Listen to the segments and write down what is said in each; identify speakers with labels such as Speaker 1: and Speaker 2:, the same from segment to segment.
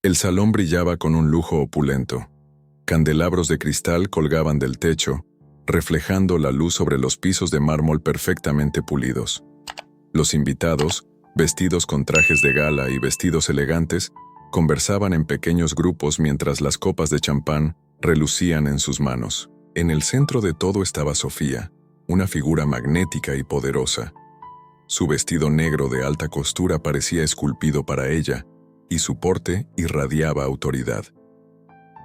Speaker 1: El salón brillaba con un lujo opulento. Candelabros de cristal colgaban del techo, reflejando la luz sobre los pisos de mármol perfectamente pulidos. Los invitados, vestidos con trajes de gala y vestidos elegantes, conversaban en pequeños grupos mientras las copas de champán relucían en sus manos. En el centro de todo estaba Sofía, una figura magnética y poderosa. Su vestido negro de alta costura parecía esculpido para ella, y su porte irradiaba autoridad.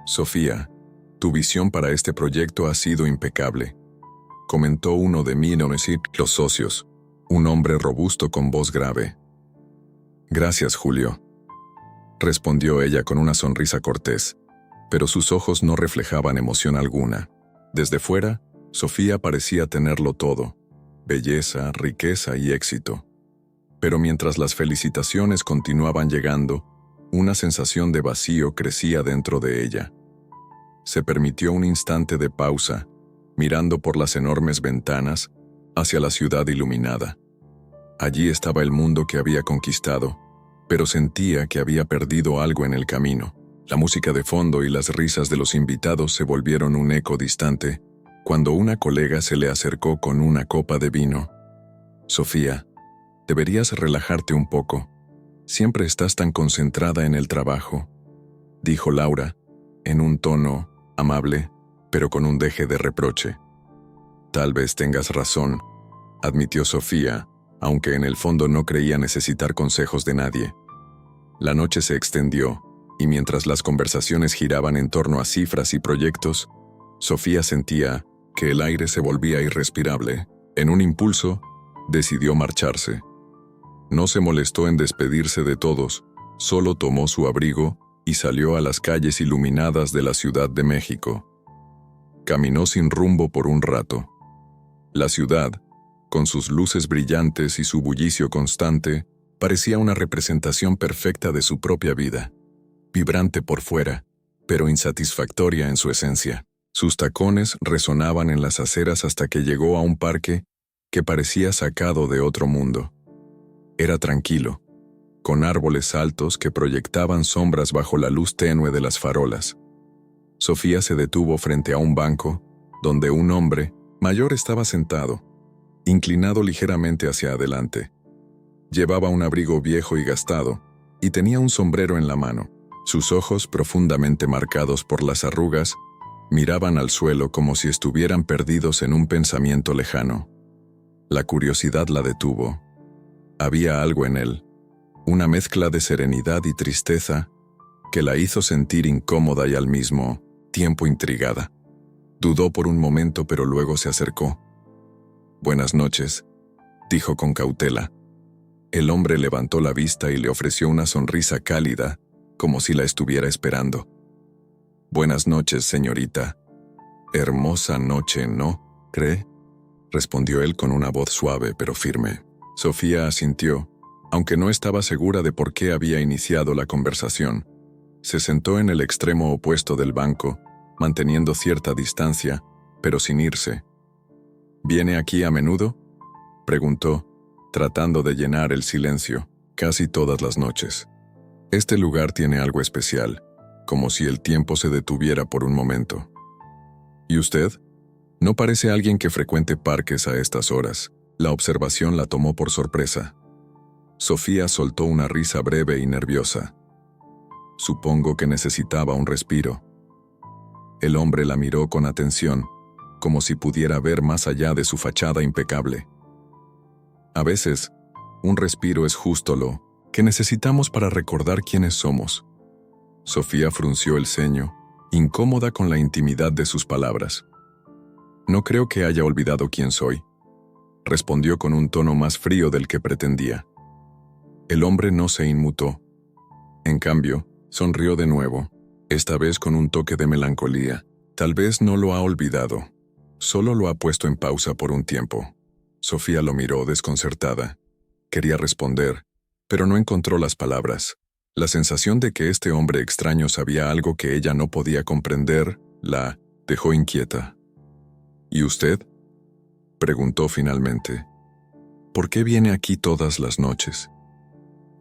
Speaker 1: «Sofía, tu visión para este proyecto ha sido impecable», comentó uno de los socios, un hombre robusto con voz grave. «Gracias, Julio», respondió ella con una sonrisa cortés, pero sus ojos no reflejaban emoción alguna. Desde fuera, Sofía parecía tenerlo todo: belleza, riqueza y éxito. Pero mientras las felicitaciones continuaban llegando, una sensación de vacío crecía dentro de ella. Se permitió un instante de pausa, mirando por las enormes ventanas hacia la ciudad iluminada. Allí estaba el mundo que había conquistado, pero sentía que había perdido algo en el camino. La música de fondo y las risas de los invitados se volvieron un eco distante, cuando una colega se le acercó con una copa de vino. «Sofía, deberías relajarte un poco. Siempre estás tan concentrada en el trabajo», dijo Laura, en un tono amable, pero con un deje de reproche. «Tal vez tengas razón», admitió Sofía, aunque en el fondo no creía necesitar consejos de nadie. La noche se extendió, y mientras las conversaciones giraban en torno a cifras y proyectos, Sofía sentía que el aire se volvía irrespirable. En un impulso, decidió marcharse. No se molestó en despedirse de todos, solo tomó su abrigo y salió a las calles iluminadas de la Ciudad de México. Caminó sin rumbo por un rato. La ciudad, con sus luces brillantes y su bullicio constante, parecía una representación perfecta de su propia vida, vibrante por fuera, pero insatisfactoria en su esencia. Sus tacones resonaban en las aceras hasta que llegó a un parque que parecía sacado de otro mundo. Era tranquilo, con árboles altos que proyectaban sombras bajo la luz tenue de las farolas. Sofía se detuvo frente a un banco, donde un hombre mayor estaba sentado, inclinado ligeramente hacia adelante. Llevaba un abrigo viejo y gastado, y tenía un sombrero en la mano. Sus ojos, profundamente marcados por las arrugas, miraban al suelo como si estuvieran perdidos en un pensamiento lejano. La curiosidad la detuvo. Había algo en él, una mezcla de serenidad y tristeza, que la hizo sentir incómoda y al mismo tiempo intrigada. Dudó por un momento, pero luego se acercó. «Buenas noches», dijo con cautela. El hombre levantó la vista y le ofreció una sonrisa cálida, como si la estuviera esperando. «Buenas noches, señorita. Hermosa noche, ¿no cree?», respondió él con una voz suave pero firme. Sofía asintió, aunque no estaba segura de por qué había iniciado la conversación. Se sentó en el extremo opuesto del banco, manteniendo cierta distancia, pero sin irse. «¿Viene aquí a menudo?», preguntó, tratando de llenar el silencio. «Casi todas las noches. Este lugar tiene algo especial, como si el tiempo se detuviera por un momento». «¿Y usted? No parece alguien que frecuente parques a estas horas». La observación la tomó por sorpresa. Sofía soltó una risa breve y nerviosa. «Supongo que necesitaba un respiro». El hombre la miró con atención, como si pudiera ver más allá de su fachada impecable. «A veces, un respiro es justo lo que necesitamos para recordar quiénes somos». Sofía frunció el ceño, incómoda con la intimidad de sus palabras. «No creo que haya olvidado quién soy», respondió con un tono más frío del que pretendía. El hombre no se inmutó. En cambio, sonrió de nuevo, esta vez con un toque de melancolía. «Tal vez no lo ha olvidado, solo lo ha puesto en pausa por un tiempo». Sofía lo miró desconcertada. Quería responder, pero no encontró las palabras. La sensación de que este hombre extraño sabía algo que ella no podía comprender la dejó inquieta. «¿Y usted?», preguntó finalmente. «¿Por qué viene aquí todas las noches?».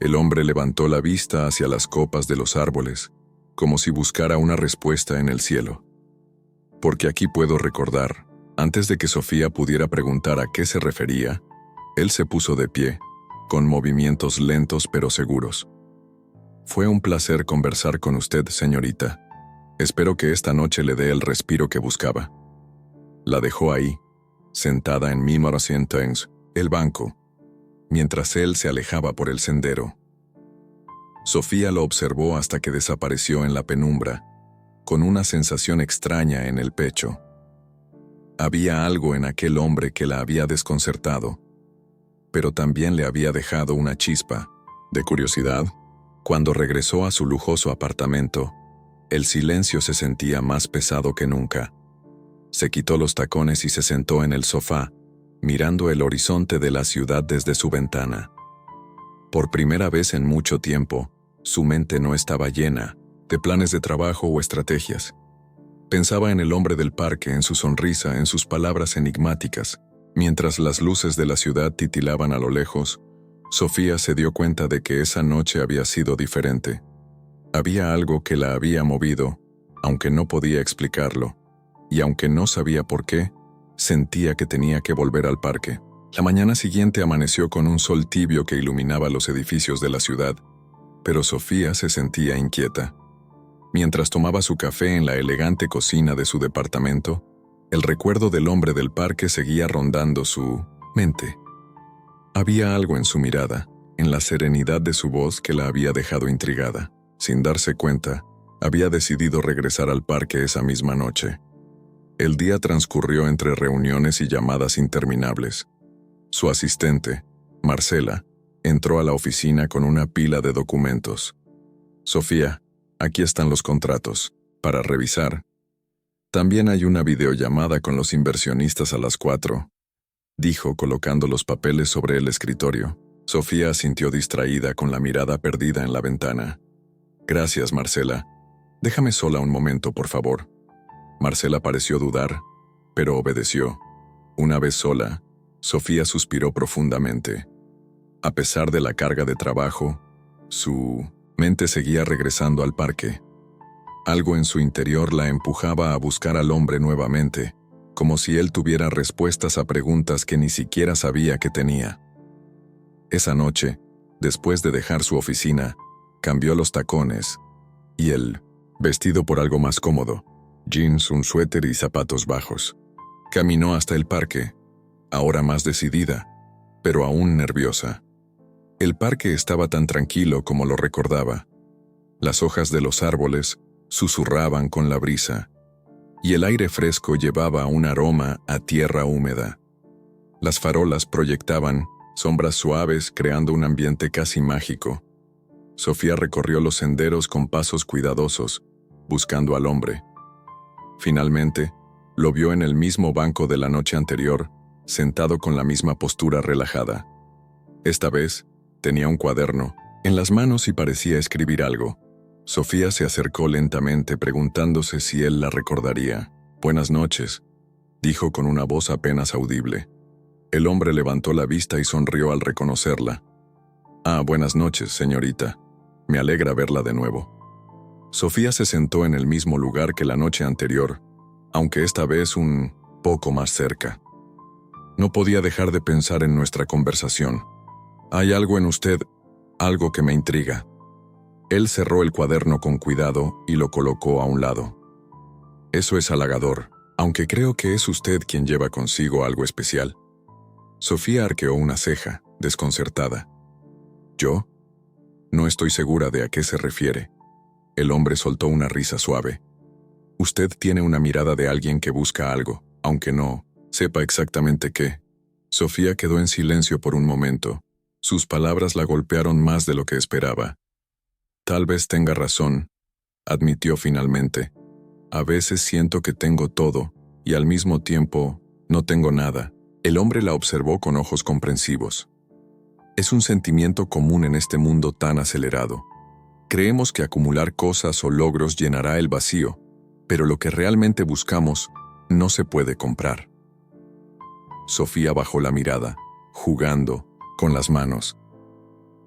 Speaker 1: El hombre levantó la vista hacia las copas de los árboles, como si buscara una respuesta en el cielo. Porque aquí puedo recordar, antes de que Sofía pudiera preguntar a qué se refería, él se puso de pie, con movimientos lentos pero seguros. Fue un placer conversar con usted, señorita. Espero que esta noche le dé el respiro que buscaba. La dejó ahí, sentada en el banco, mientras él se alejaba por el sendero. Sofía lo observó hasta que desapareció en la penumbra, con una sensación extraña en el pecho. Había algo en aquel hombre que la había desconcertado, pero también le había dejado una chispa de curiosidad. Cuando regresó a su lujoso apartamento, el silencio se sentía más pesado que nunca. Se quitó los tacones y se sentó en el sofá, mirando el horizonte de la ciudad desde su ventana. Por primera vez en mucho tiempo, su mente no estaba llena de planes de trabajo o estrategias. Pensaba en el hombre del parque, en su sonrisa, en sus palabras enigmáticas. Mientras las luces de la ciudad titilaban a lo lejos, Sofía se dio cuenta de que esa noche había sido diferente. Había algo que la había movido, aunque no podía explicarlo, y aunque no sabía por qué, sentía que tenía que volver al parque. La mañana siguiente amaneció con un sol tibio que iluminaba los edificios de la ciudad, pero Sofía se sentía inquieta. Mientras tomaba su café en la elegante cocina de su departamento, el recuerdo del hombre del parque seguía rondando su mente. Había algo en su mirada, en la serenidad de su voz que la había dejado intrigada. Sin darse cuenta, había decidido regresar al parque esa misma noche. El día transcurrió entre reuniones y llamadas interminables. Su asistente, Marcela, entró a la oficina con una pila de documentos. Sofía, aquí están los contratos, para revisar. También hay una videollamada con los inversionistas a las 4, dijo colocando los papeles sobre el escritorio. Sofía asintió distraída con la mirada perdida en la ventana. Gracias, Marcela. Déjame sola un momento, por favor. Marcela pareció dudar, pero obedeció. Una vez sola, Sofía suspiró profundamente. A pesar de la carga de trabajo, su mente seguía regresando al parque. Algo en su interior la empujaba a buscar al hombre nuevamente, como si él tuviera respuestas a preguntas que ni siquiera sabía que tenía. Esa noche, después de dejar su oficina, cambió los tacones y el vestido por algo más cómodo, jeans, un suéter y zapatos bajos. Caminó hasta el parque, ahora más decidida, pero aún nerviosa. El parque estaba tan tranquilo como lo recordaba. Las hojas de los árboles susurraban con la brisa, y el aire fresco llevaba un aroma a tierra húmeda. Las farolas proyectaban sombras suaves creando un ambiente casi mágico. Sofía recorrió los senderos con pasos cuidadosos, buscando al hombre. Finalmente, lo vio en el mismo banco de la noche anterior, sentado con la misma postura relajada. Esta vez, tenía un cuaderno en las manos y parecía escribir algo. Sofía se acercó lentamente preguntándose si él la recordaría. «Buenas noches», dijo con una voz apenas audible. El hombre levantó la vista y sonrió al reconocerla. «Ah, buenas noches, señorita. Me alegra verla de nuevo». Sofía se sentó en el mismo lugar que la noche anterior, aunque esta vez un poco más cerca. No podía dejar de pensar en nuestra conversación. «Hay algo en usted, algo que me intriga». Él cerró el cuaderno con cuidado y lo colocó a un lado. «Eso es halagador, aunque creo que es usted quien lleva consigo algo especial». Sofía arqueó una ceja, desconcertada. «¿Yo? No estoy segura de a qué se refiere». El hombre soltó una risa suave. «Usted tiene una mirada de alguien que busca algo, aunque no sepa exactamente qué». Sofía quedó en silencio por un momento. Sus palabras la golpearon más de lo que esperaba. «Tal vez tenga razón», admitió finalmente. «A veces siento que tengo todo, y al mismo tiempo, no tengo nada». El hombre la observó con ojos comprensivos. «Es un sentimiento común en este mundo tan acelerado. Creemos que acumular cosas o logros llenará el vacío, pero lo que realmente buscamos no se puede comprar». Sofía bajó la mirada, jugando con las manos.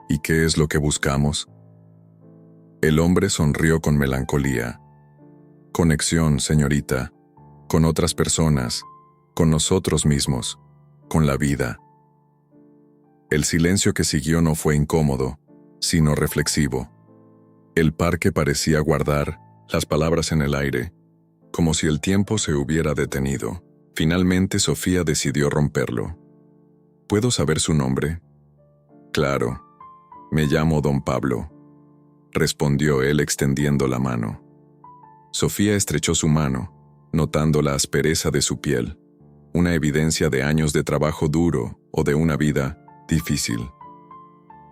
Speaker 1: ¿Y qué es lo que buscamos? El hombre sonrió con melancolía. Conexión, señorita, con otras personas, con nosotros mismos, con la vida. El silencio que siguió no fue incómodo, sino reflexivo. El parque parecía guardar las palabras en el aire, como si el tiempo se hubiera detenido. Finalmente Sofía decidió romperlo. ¿Puedo saber su nombre? Claro, me llamo Don Pablo, respondió él extendiendo la mano. Sofía estrechó su mano, notando la aspereza de su piel, una evidencia de años de trabajo duro o de una vida difícil.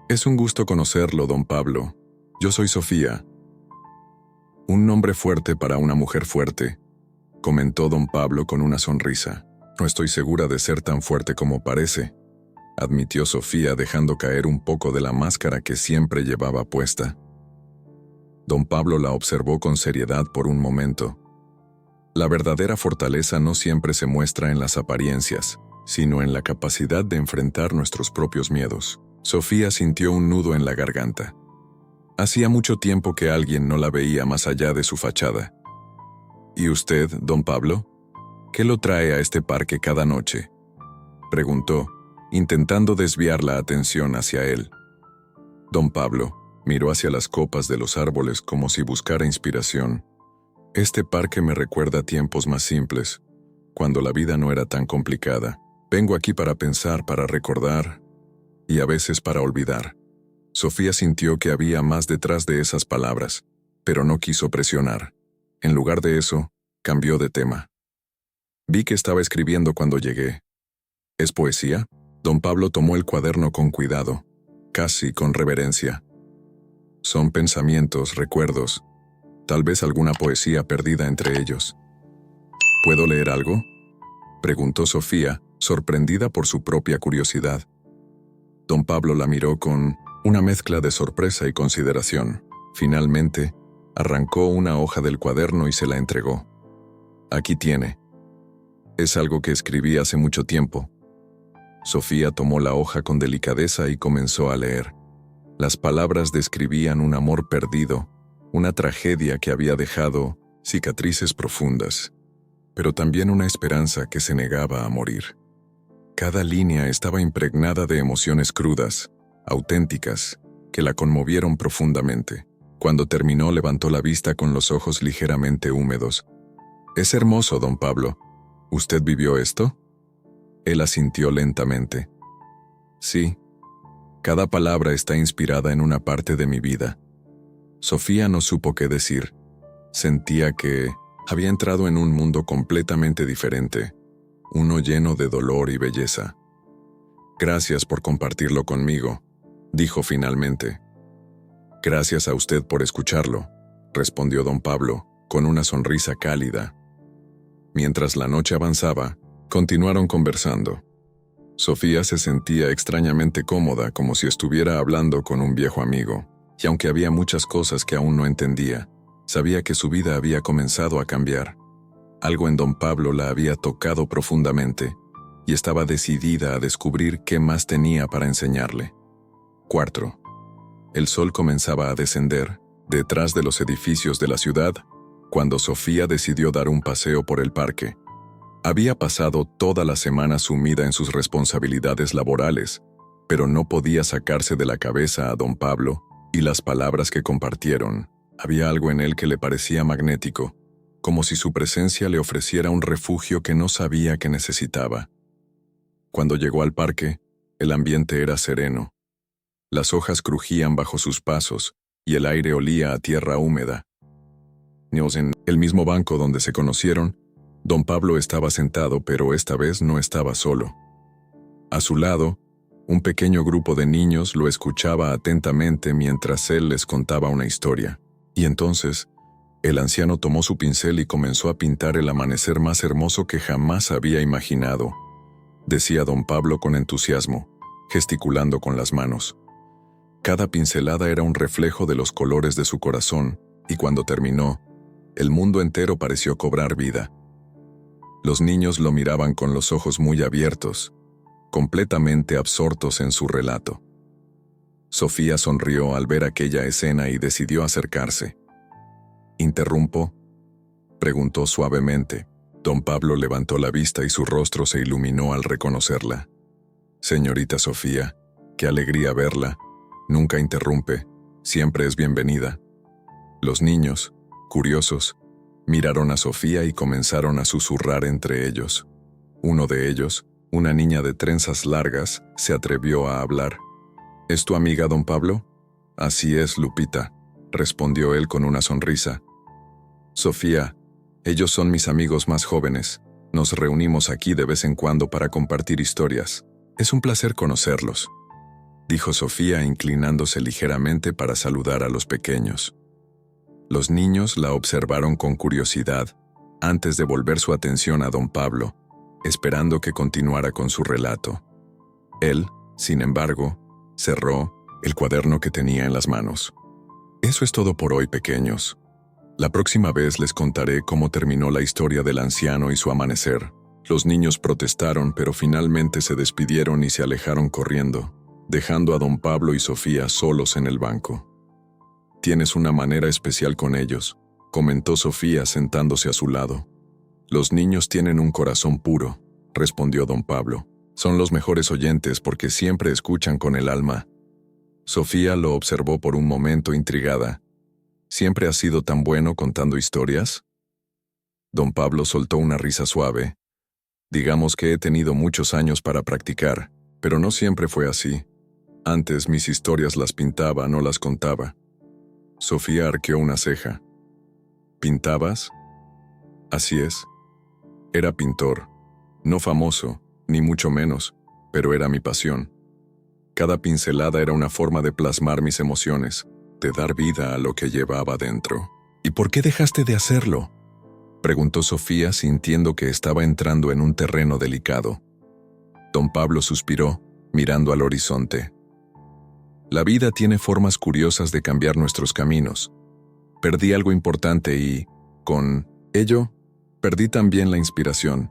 Speaker 1: Es un gusto conocerlo, Don Pablo. Yo soy Sofía. Un nombre fuerte para una mujer fuerte, comentó Don Pablo con una sonrisa. No estoy segura de ser tan fuerte como parece, admitió Sofía dejando caer un poco de la máscara que siempre llevaba puesta. Don Pablo la observó con seriedad por un momento. La verdadera fortaleza no siempre se muestra en las apariencias, sino en la capacidad de enfrentar nuestros propios miedos. Sofía sintió un nudo en la garganta. Hacía mucho tiempo que alguien no la veía más allá de su fachada. ¿Y usted, Don Pablo? ¿Qué lo trae a este parque cada noche?, preguntó, intentando desviar la atención hacia él. Don Pablo miró hacia las copas de los árboles como si buscara inspiración. Este parque me recuerda a tiempos más simples, cuando la vida no era tan complicada. Vengo aquí para pensar, para recordar, y a veces para olvidar. Sofía sintió que había más detrás de esas palabras, pero no quiso presionar. En lugar de eso, cambió de tema. Vi que estaba escribiendo cuando llegué. ¿Es poesía? Don Pablo tomó el cuaderno con cuidado, casi con reverencia. Son pensamientos, recuerdos, tal vez alguna poesía perdida entre ellos. ¿Puedo leer algo?, preguntó Sofía, sorprendida por su propia curiosidad. Don Pablo la miró con una mezcla de sorpresa y consideración. Finalmente, arrancó una hoja del cuaderno y se la entregó. Aquí tiene. Es algo que escribí hace mucho tiempo. Sofía tomó la hoja con delicadeza y comenzó a leer. Las palabras describían un amor perdido, una tragedia que había dejado cicatrices profundas, pero también una esperanza que se negaba a morir. Cada línea estaba impregnada de emociones crudas, auténticas, que la conmovieron profundamente. Cuando terminó, levantó la vista con los ojos ligeramente húmedos. «Es hermoso, Don Pablo. ¿Usted vivió esto?» Él asintió lentamente. «Sí. Cada palabra está inspirada en una parte de mi vida». Sofía no supo qué decir. Sentía que había entrado en un mundo completamente diferente, uno lleno de dolor y belleza. «Gracias por compartirlo conmigo», dijo finalmente. «Gracias a usted por escucharlo», respondió Don Pablo, con una sonrisa cálida. Mientras la noche avanzaba, continuaron conversando. Sofía se sentía extrañamente cómoda, como si estuviera hablando con un viejo amigo, y aunque había muchas cosas que aún no entendía, sabía que su vida había comenzado a cambiar. Algo en Don Pablo la había tocado profundamente, y estaba decidida a descubrir qué más tenía para enseñarle. 4. El sol comenzaba a descender, detrás de los edificios de la ciudad, cuando Sofía decidió dar un paseo por el parque. Había pasado toda la semana sumida en sus responsabilidades laborales, pero no podía sacarse de la cabeza a Don Pablo y las palabras que compartieron. Había algo en él que le parecía magnético, como si su presencia le ofreciera un refugio que no sabía que necesitaba. Cuando llegó al parque, el ambiente era sereno. Las hojas crujían bajo sus pasos y el aire olía a tierra húmeda. En el mismo banco donde se conocieron, Don Pablo estaba sentado, pero esta vez no estaba solo. A su lado, un pequeño grupo de niños lo escuchaba atentamente mientras él les contaba una historia. Y entonces, el anciano tomó su pincel y comenzó a pintar el amanecer más hermoso que jamás había imaginado, decía Don Pablo con entusiasmo, gesticulando con las manos. Cada pincelada era un reflejo de los colores de su corazón, y cuando terminó, el mundo entero pareció cobrar vida. Los niños lo miraban con los ojos muy abiertos, completamente absortos en su relato. Sofía sonrió al ver aquella escena y decidió acercarse. ¿Interrumpo?, preguntó suavemente. Don Pablo levantó la vista y su rostro se iluminó al reconocerla. Señorita Sofía, qué alegría verla. Nunca interrumpe, siempre es bienvenida. Los niños, curiosos, miraron a Sofía y comenzaron a susurrar entre ellos. Uno de ellos, una niña de trenzas largas, se atrevió a hablar. ¿Es tu amiga, don Pablo? Así es, Lupita, respondió él con una sonrisa. Sofía, ellos son mis amigos más jóvenes. Nos reunimos aquí de vez en cuando para compartir historias. Es un placer conocerlos, dijo Sofía inclinándose ligeramente para saludar a los pequeños. Los niños la observaron con curiosidad antes de volver su atención a don Pablo, esperando que continuara con su relato. Él, sin embargo, cerró el cuaderno que tenía en las manos. Eso es todo por hoy, pequeños. La próxima vez les contaré cómo terminó la historia del anciano y su amanecer. Los niños protestaron, pero finalmente se despidieron y se alejaron corriendo, dejando a don Pablo y Sofía solos en el banco. Tienes una manera especial con ellos, comentó Sofía sentándose a su lado. Los niños tienen un corazón puro, respondió don Pablo. Son los mejores oyentes porque siempre escuchan con el alma. Sofía lo observó por un momento intrigada. ¿Siempre has sido tan bueno contando historias? Don Pablo soltó una risa suave. Digamos que he tenido muchos años para practicar, pero no siempre fue así. Antes mis historias las pintaba, no las contaba. Sofía arqueó una ceja. ¿Pintabas? Así es. Era pintor, no famoso, ni mucho menos, pero era mi pasión. Cada pincelada era una forma de plasmar mis emociones, de dar vida a lo que llevaba dentro. ¿Y por qué dejaste de hacerlo?, preguntó Sofía sintiendo que estaba entrando en un terreno delicado. Don Pablo suspiró, mirando al horizonte. La vida tiene formas curiosas de cambiar nuestros caminos. Perdí algo importante y, con ello, perdí también la inspiración.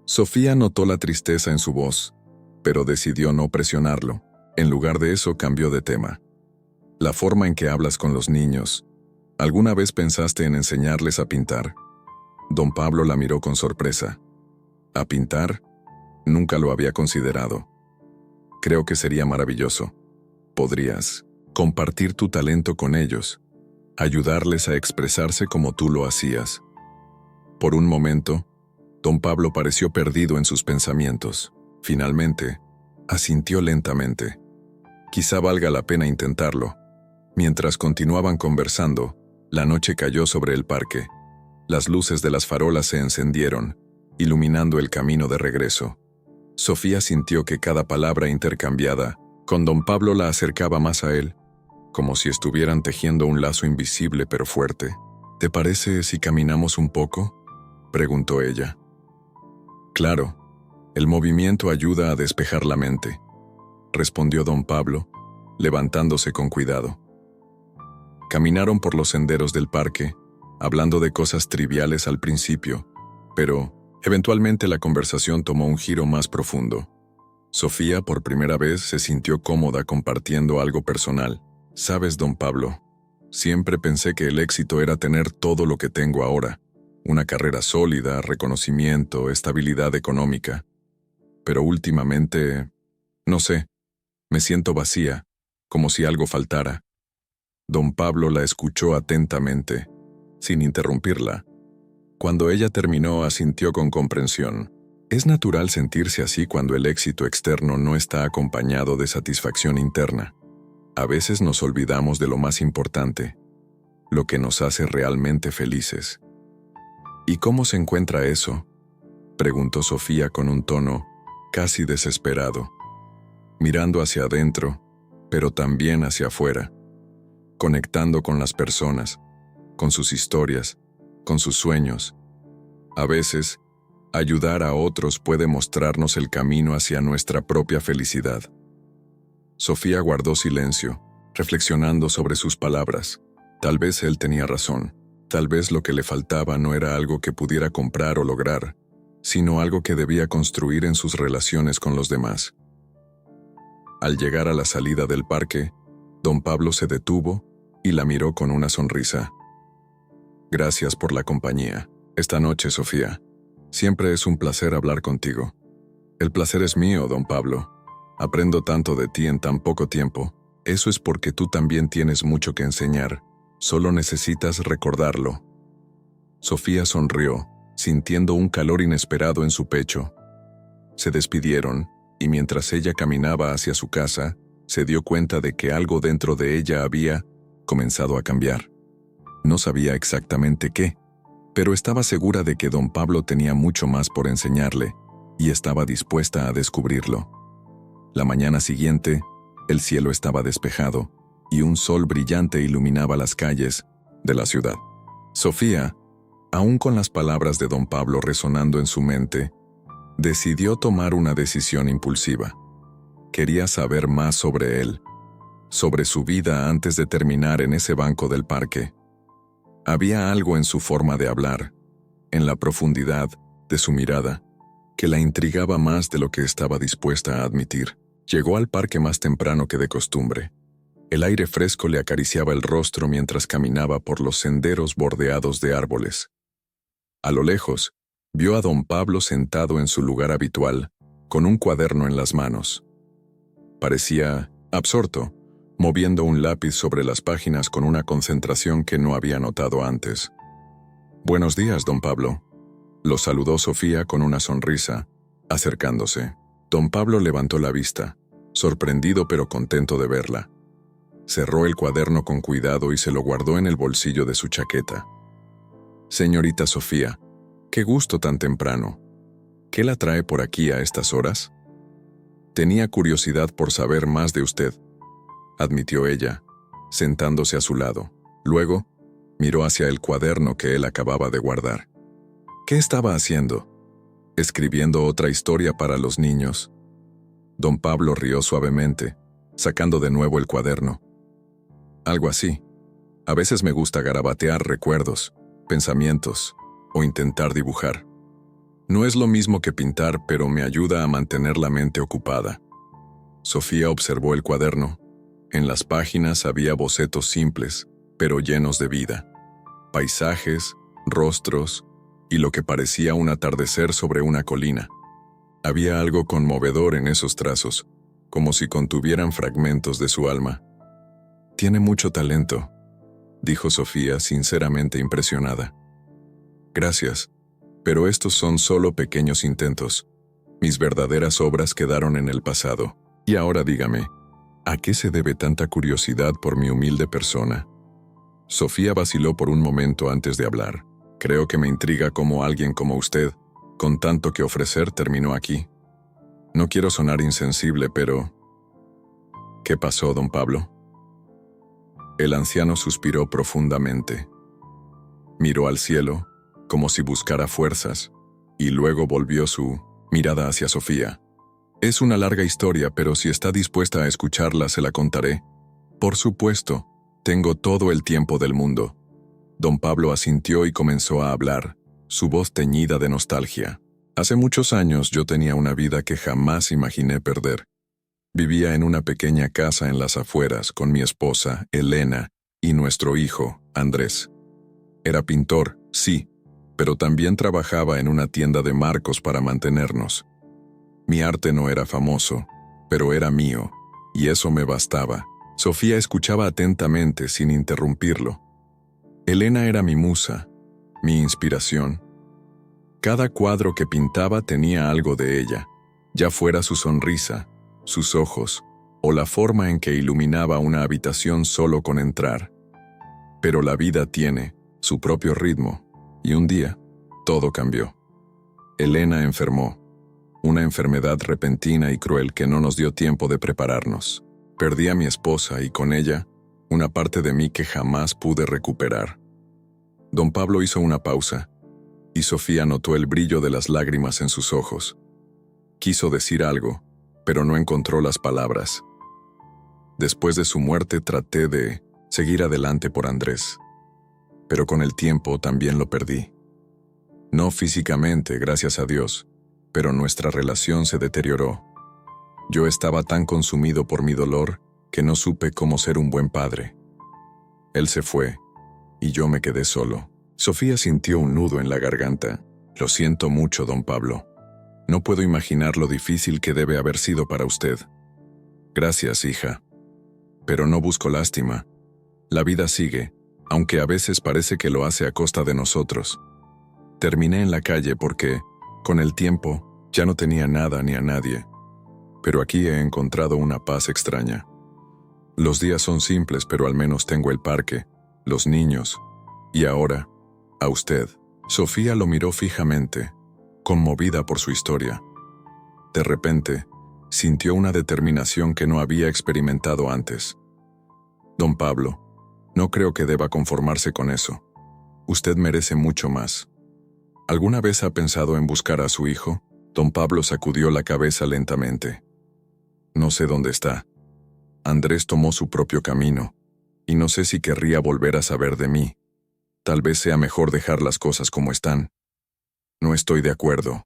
Speaker 1: Sofía notó la tristeza en su voz, pero decidió no presionarlo. En lugar de eso, cambió de tema. La forma en que hablas con los niños. ¿Alguna vez pensaste en enseñarles a pintar? Don Pablo la miró con sorpresa. ¿A pintar? Nunca lo había considerado. Creo que sería maravilloso. Podrías compartir tu talento con ellos, ayudarles a expresarse como tú lo hacías. Por un momento, don Pablo pareció perdido en sus pensamientos. Finalmente, asintió lentamente. Quizá valga la pena intentarlo. Mientras continuaban conversando, la noche cayó sobre el parque. Las luces de las farolas se encendieron, iluminando el camino de regreso. Sofía sintió que cada palabra intercambiada con don Pablo la acercaba más a él, como si estuvieran tejiendo un lazo invisible pero fuerte. ¿Te parece si caminamos un poco?, preguntó ella. Claro, el movimiento ayuda a despejar la mente, respondió don Pablo, levantándose con cuidado. Caminaron por los senderos del parque, hablando de cosas triviales al principio, pero eventualmente la conversación tomó un giro más profundo. Sofía por primera vez se sintió cómoda compartiendo algo personal. Sabes, don Pablo, siempre pensé que el éxito era tener todo lo que tengo ahora, una carrera sólida, reconocimiento, estabilidad económica. Pero últimamente, no sé, me siento vacía, como si algo faltara. Don Pablo la escuchó atentamente, sin interrumpirla. Cuando ella terminó, asintió con comprensión. Es natural sentirse así cuando el éxito externo no está acompañado de satisfacción interna. A veces nos olvidamos de lo más importante, lo que nos hace realmente felices. ¿Y cómo se encuentra eso?, preguntó Sofía con un tono casi desesperado, mirando hacia adentro, pero también hacia afuera, conectando con las personas, con sus historias, con sus sueños. A veces, ayudar a otros puede mostrarnos el camino hacia nuestra propia felicidad. Sofía guardó silencio, reflexionando sobre sus palabras. Tal vez él tenía razón. Tal vez lo que le faltaba no era algo que pudiera comprar o lograr, sino algo que debía construir en sus relaciones con los demás. Al llegar a la salida del parque, don Pablo se detuvo y la miró con una sonrisa. Gracias por la compañía. Esta noche, Sofía. Siempre es un placer hablar contigo. El placer es mío, don Pablo. Aprendo tanto de ti en tan poco tiempo. Eso es porque tú también tienes mucho que enseñar. Solo necesitas recordarlo. Sofía sonrió, sintiendo un calor inesperado en su pecho. Se despidieron, y mientras ella caminaba hacia su casa, se dio cuenta de que algo dentro de ella había comenzado a cambiar. No sabía exactamente qué, pero estaba segura de que don Pablo tenía mucho más por enseñarle, y estaba dispuesta a descubrirlo. La mañana siguiente, el cielo estaba despejado, y un sol brillante iluminaba las calles de la ciudad. Sofía, aún con las palabras de don Pablo resonando en su mente, decidió tomar una decisión impulsiva. Quería saber más sobre él, sobre su vida antes de terminar en ese banco del parque. Había algo en su forma de hablar, en la profundidad de su mirada, que la intrigaba más de lo que estaba dispuesta a admitir. Llegó al parque más temprano que de costumbre. El aire fresco le acariciaba el rostro mientras caminaba por los senderos bordeados de árboles. A lo lejos, vio a don Pablo sentado en su lugar habitual, con un cuaderno en las manos. Parecía absorto, moviendo un lápiz sobre las páginas con una concentración que no había notado antes. «Buenos días, don Pablo», lo saludó Sofía con una sonrisa, acercándose. Don Pablo levantó la vista, sorprendido pero contento de verla. Cerró el cuaderno con cuidado y se lo guardó en el bolsillo de su chaqueta. «Señorita Sofía, qué gusto tan temprano. ¿Qué la trae por aquí a estas horas?» «Tenía curiosidad por saber más de usted», admitió ella, sentándose a su lado. Luego, miró hacia el cuaderno que él acababa de guardar. ¿Qué estaba haciendo? ¿Escribiendo otra historia para los niños? Don Pablo rió suavemente, sacando de nuevo el cuaderno. Algo así. A veces me gusta garabatear recuerdos, pensamientos, o intentar dibujar. No es lo mismo que pintar, pero me ayuda a mantener la mente ocupada. Sofía observó el cuaderno. En las páginas había bocetos simples, pero llenos de vida. Paisajes, rostros, y lo que parecía un atardecer sobre una colina. Había algo conmovedor en esos trazos, como si contuvieran fragmentos de su alma. «Tiene mucho talento», dijo Sofía, sinceramente impresionada. «Gracias, pero estos son solo pequeños intentos. Mis verdaderas obras quedaron en el pasado. Y ahora dígame, ¿a qué se debe tanta curiosidad por mi humilde persona?» Sofía vaciló por un momento antes de hablar. «Creo que me intriga cómo alguien como usted, con tanto que ofrecer, terminó aquí. No quiero sonar insensible, pero... ¿Qué pasó, don Pablo?» El anciano suspiró profundamente. Miró al cielo, como si buscara fuerzas, y luego volvió su mirada hacia Sofía. «Es una larga historia, pero si está dispuesta a escucharla, se la contaré». «Por supuesto, tengo todo el tiempo del mundo». Don Pablo asintió y comenzó a hablar, su voz teñida de nostalgia. «Hace muchos años yo tenía una vida que jamás imaginé perder. Vivía en una pequeña casa en las afueras con mi esposa, Elena, y nuestro hijo, Andrés. Era pintor, sí, pero también trabajaba en una tienda de marcos para mantenernos. Mi arte no era famoso, pero era mío, y eso me bastaba». Sofía escuchaba atentamente sin interrumpirlo. Elena era mi musa, mi inspiración. Cada cuadro que pintaba tenía algo de ella, ya fuera su sonrisa, sus ojos, o la forma en que iluminaba una habitación solo con entrar. Pero la vida tiene su propio ritmo, y un día, todo cambió. Elena enfermó, una enfermedad repentina y cruel que no nos dio tiempo de prepararnos. Perdí a mi esposa y con ella, una parte de mí que jamás pude recuperar. Don Pablo hizo una pausa, y Sofía notó el brillo de las lágrimas en sus ojos. Quiso decir algo, pero no encontró las palabras. Después de su muerte traté de seguir adelante por Andrés, pero con el tiempo también lo perdí. No físicamente, gracias a Dios, pero nuestra relación se deterioró. Yo estaba tan consumido por mi dolor que no supe cómo ser un buen padre. Él se fue, y yo me quedé solo. Sofía sintió un nudo en la garganta. Lo siento mucho, don Pablo. No puedo imaginar lo difícil que debe haber sido para usted. Gracias, hija. Pero no busco lástima. La vida sigue, aunque a veces parece que lo hace a costa de nosotros. Terminé en la calle porque, con el tiempo, ya no tenía nada ni a nadie. Pero aquí he encontrado una paz extraña. Los días son simples, pero al menos tengo el parque, los niños, y ahora, a usted. Sofía lo miró fijamente, conmovida por su historia. De repente, sintió una determinación que no había experimentado antes. Don Pablo, no creo que deba conformarse con eso. Usted merece mucho más. ¿Alguna vez ha pensado en buscar a su hijo? Don Pablo sacudió la cabeza lentamente. No sé dónde está. Andrés tomó su propio camino, y no sé si querría volver a saber de mí. Tal vez sea mejor dejar las cosas como están. No estoy de acuerdo,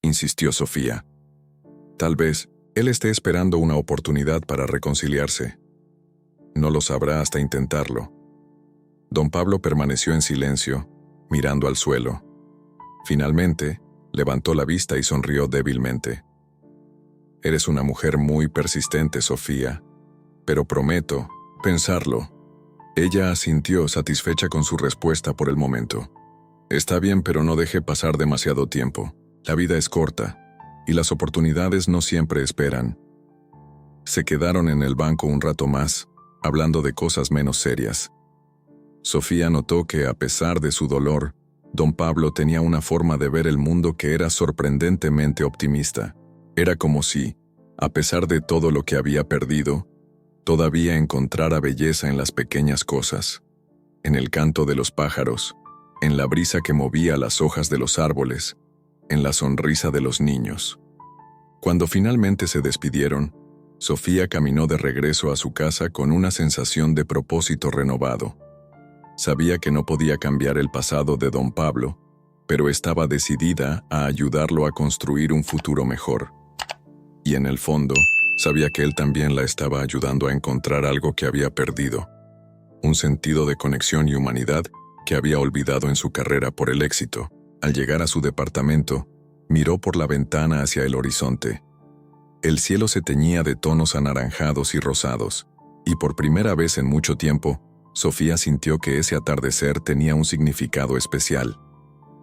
Speaker 1: insistió Sofía. Tal vez él esté esperando una oportunidad para reconciliarse. No lo sabrá hasta intentarlo. Don Pablo permaneció en silencio, mirando al suelo. Finalmente, levantó la vista y sonrió débilmente. Eres una mujer muy persistente, Sofía, pero prometo pensarlo. Ella asintió, satisfecha con su respuesta por el momento. Está bien, pero no deje pasar demasiado tiempo. La vida es corta, y las oportunidades no siempre esperan. Se quedaron en el banco un rato más, hablando de cosas menos serias. Sofía notó que, a pesar de su dolor, don Pablo tenía una forma de ver el mundo que era sorprendentemente optimista. Era como si, a pesar de todo lo que había perdido, todavía encontrara belleza en las pequeñas cosas, en el canto de los pájaros, en la brisa que movía las hojas de los árboles, en la sonrisa de los niños. Cuando finalmente se despidieron, Sofía caminó de regreso a su casa con una sensación de propósito renovado. Sabía que no podía cambiar el pasado de don Pablo, pero estaba decidida a ayudarlo a construir un futuro mejor. Y en el fondo, sabía que él también la estaba ayudando a encontrar algo que había perdido, un sentido de conexión y humanidad que había olvidado en su carrera por el éxito. Al llegar a su departamento, miró por la ventana hacia el horizonte. El cielo se teñía de tonos anaranjados y rosados, y por primera vez en mucho tiempo, Sofía sintió que ese atardecer tenía un significado especial.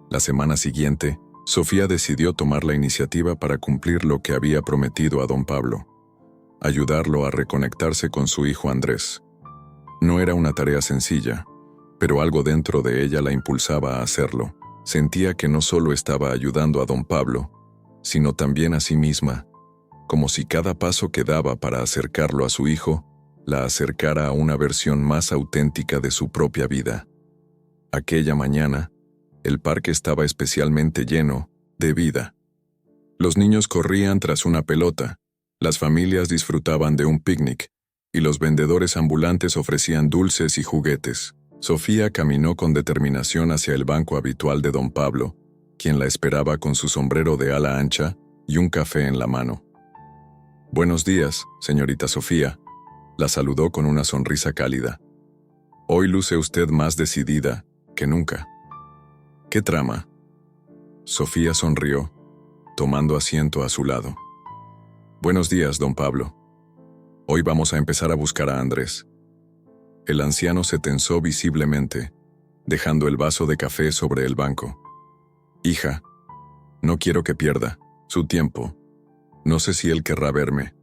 Speaker 1: La semana siguiente, Sofía decidió tomar la iniciativa para cumplir lo que había prometido a don Pablo: ayudarlo a reconectarse con su hijo Andrés. No era una tarea sencilla, pero algo dentro de ella la impulsaba a hacerlo. Sentía que no solo estaba ayudando a don Pablo, sino también a sí misma, como si cada paso que daba para acercarlo a su hijo la acercara a una versión más auténtica de su propia vida. Aquella mañana, el parque estaba especialmente lleno de vida. Los niños corrían tras una pelota, las familias disfrutaban de un picnic, y los vendedores ambulantes ofrecían dulces y juguetes. Sofía caminó con determinación hacia el banco habitual de don Pablo, quien la esperaba con su sombrero de ala ancha y un café en la mano. «Buenos días, señorita Sofía», la saludó con una sonrisa cálida. «Hoy luce usted más decidida que nunca». «¿Qué trama?». Sofía sonrió, tomando asiento a su lado. «Buenos días, don Pablo. Hoy vamos a empezar a buscar a Andrés». El anciano se tensó visiblemente, dejando el vaso de café sobre el banco. «Hija, no quiero que pierda su tiempo. No sé si él querrá verme,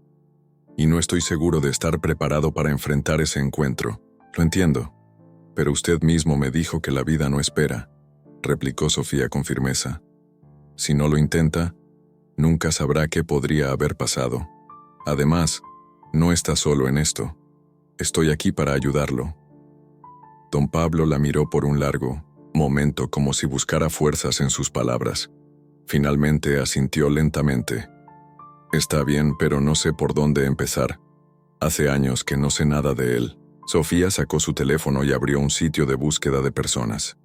Speaker 1: y no estoy seguro de estar preparado para enfrentar ese encuentro. Lo entiendo, pero usted mismo me dijo que la vida no espera», replicó Sofía con firmeza. «Si no lo intenta, nunca sabrá qué podría haber pasado. Además, no está solo en esto. Estoy aquí para ayudarlo». Don Pablo la miró por un largo momento como si buscara fuerzas en sus palabras. Finalmente asintió lentamente. «Está bien, pero no sé por dónde empezar. Hace años que no sé nada de él». Sofía sacó su teléfono y abrió un sitio de búsqueda de personas.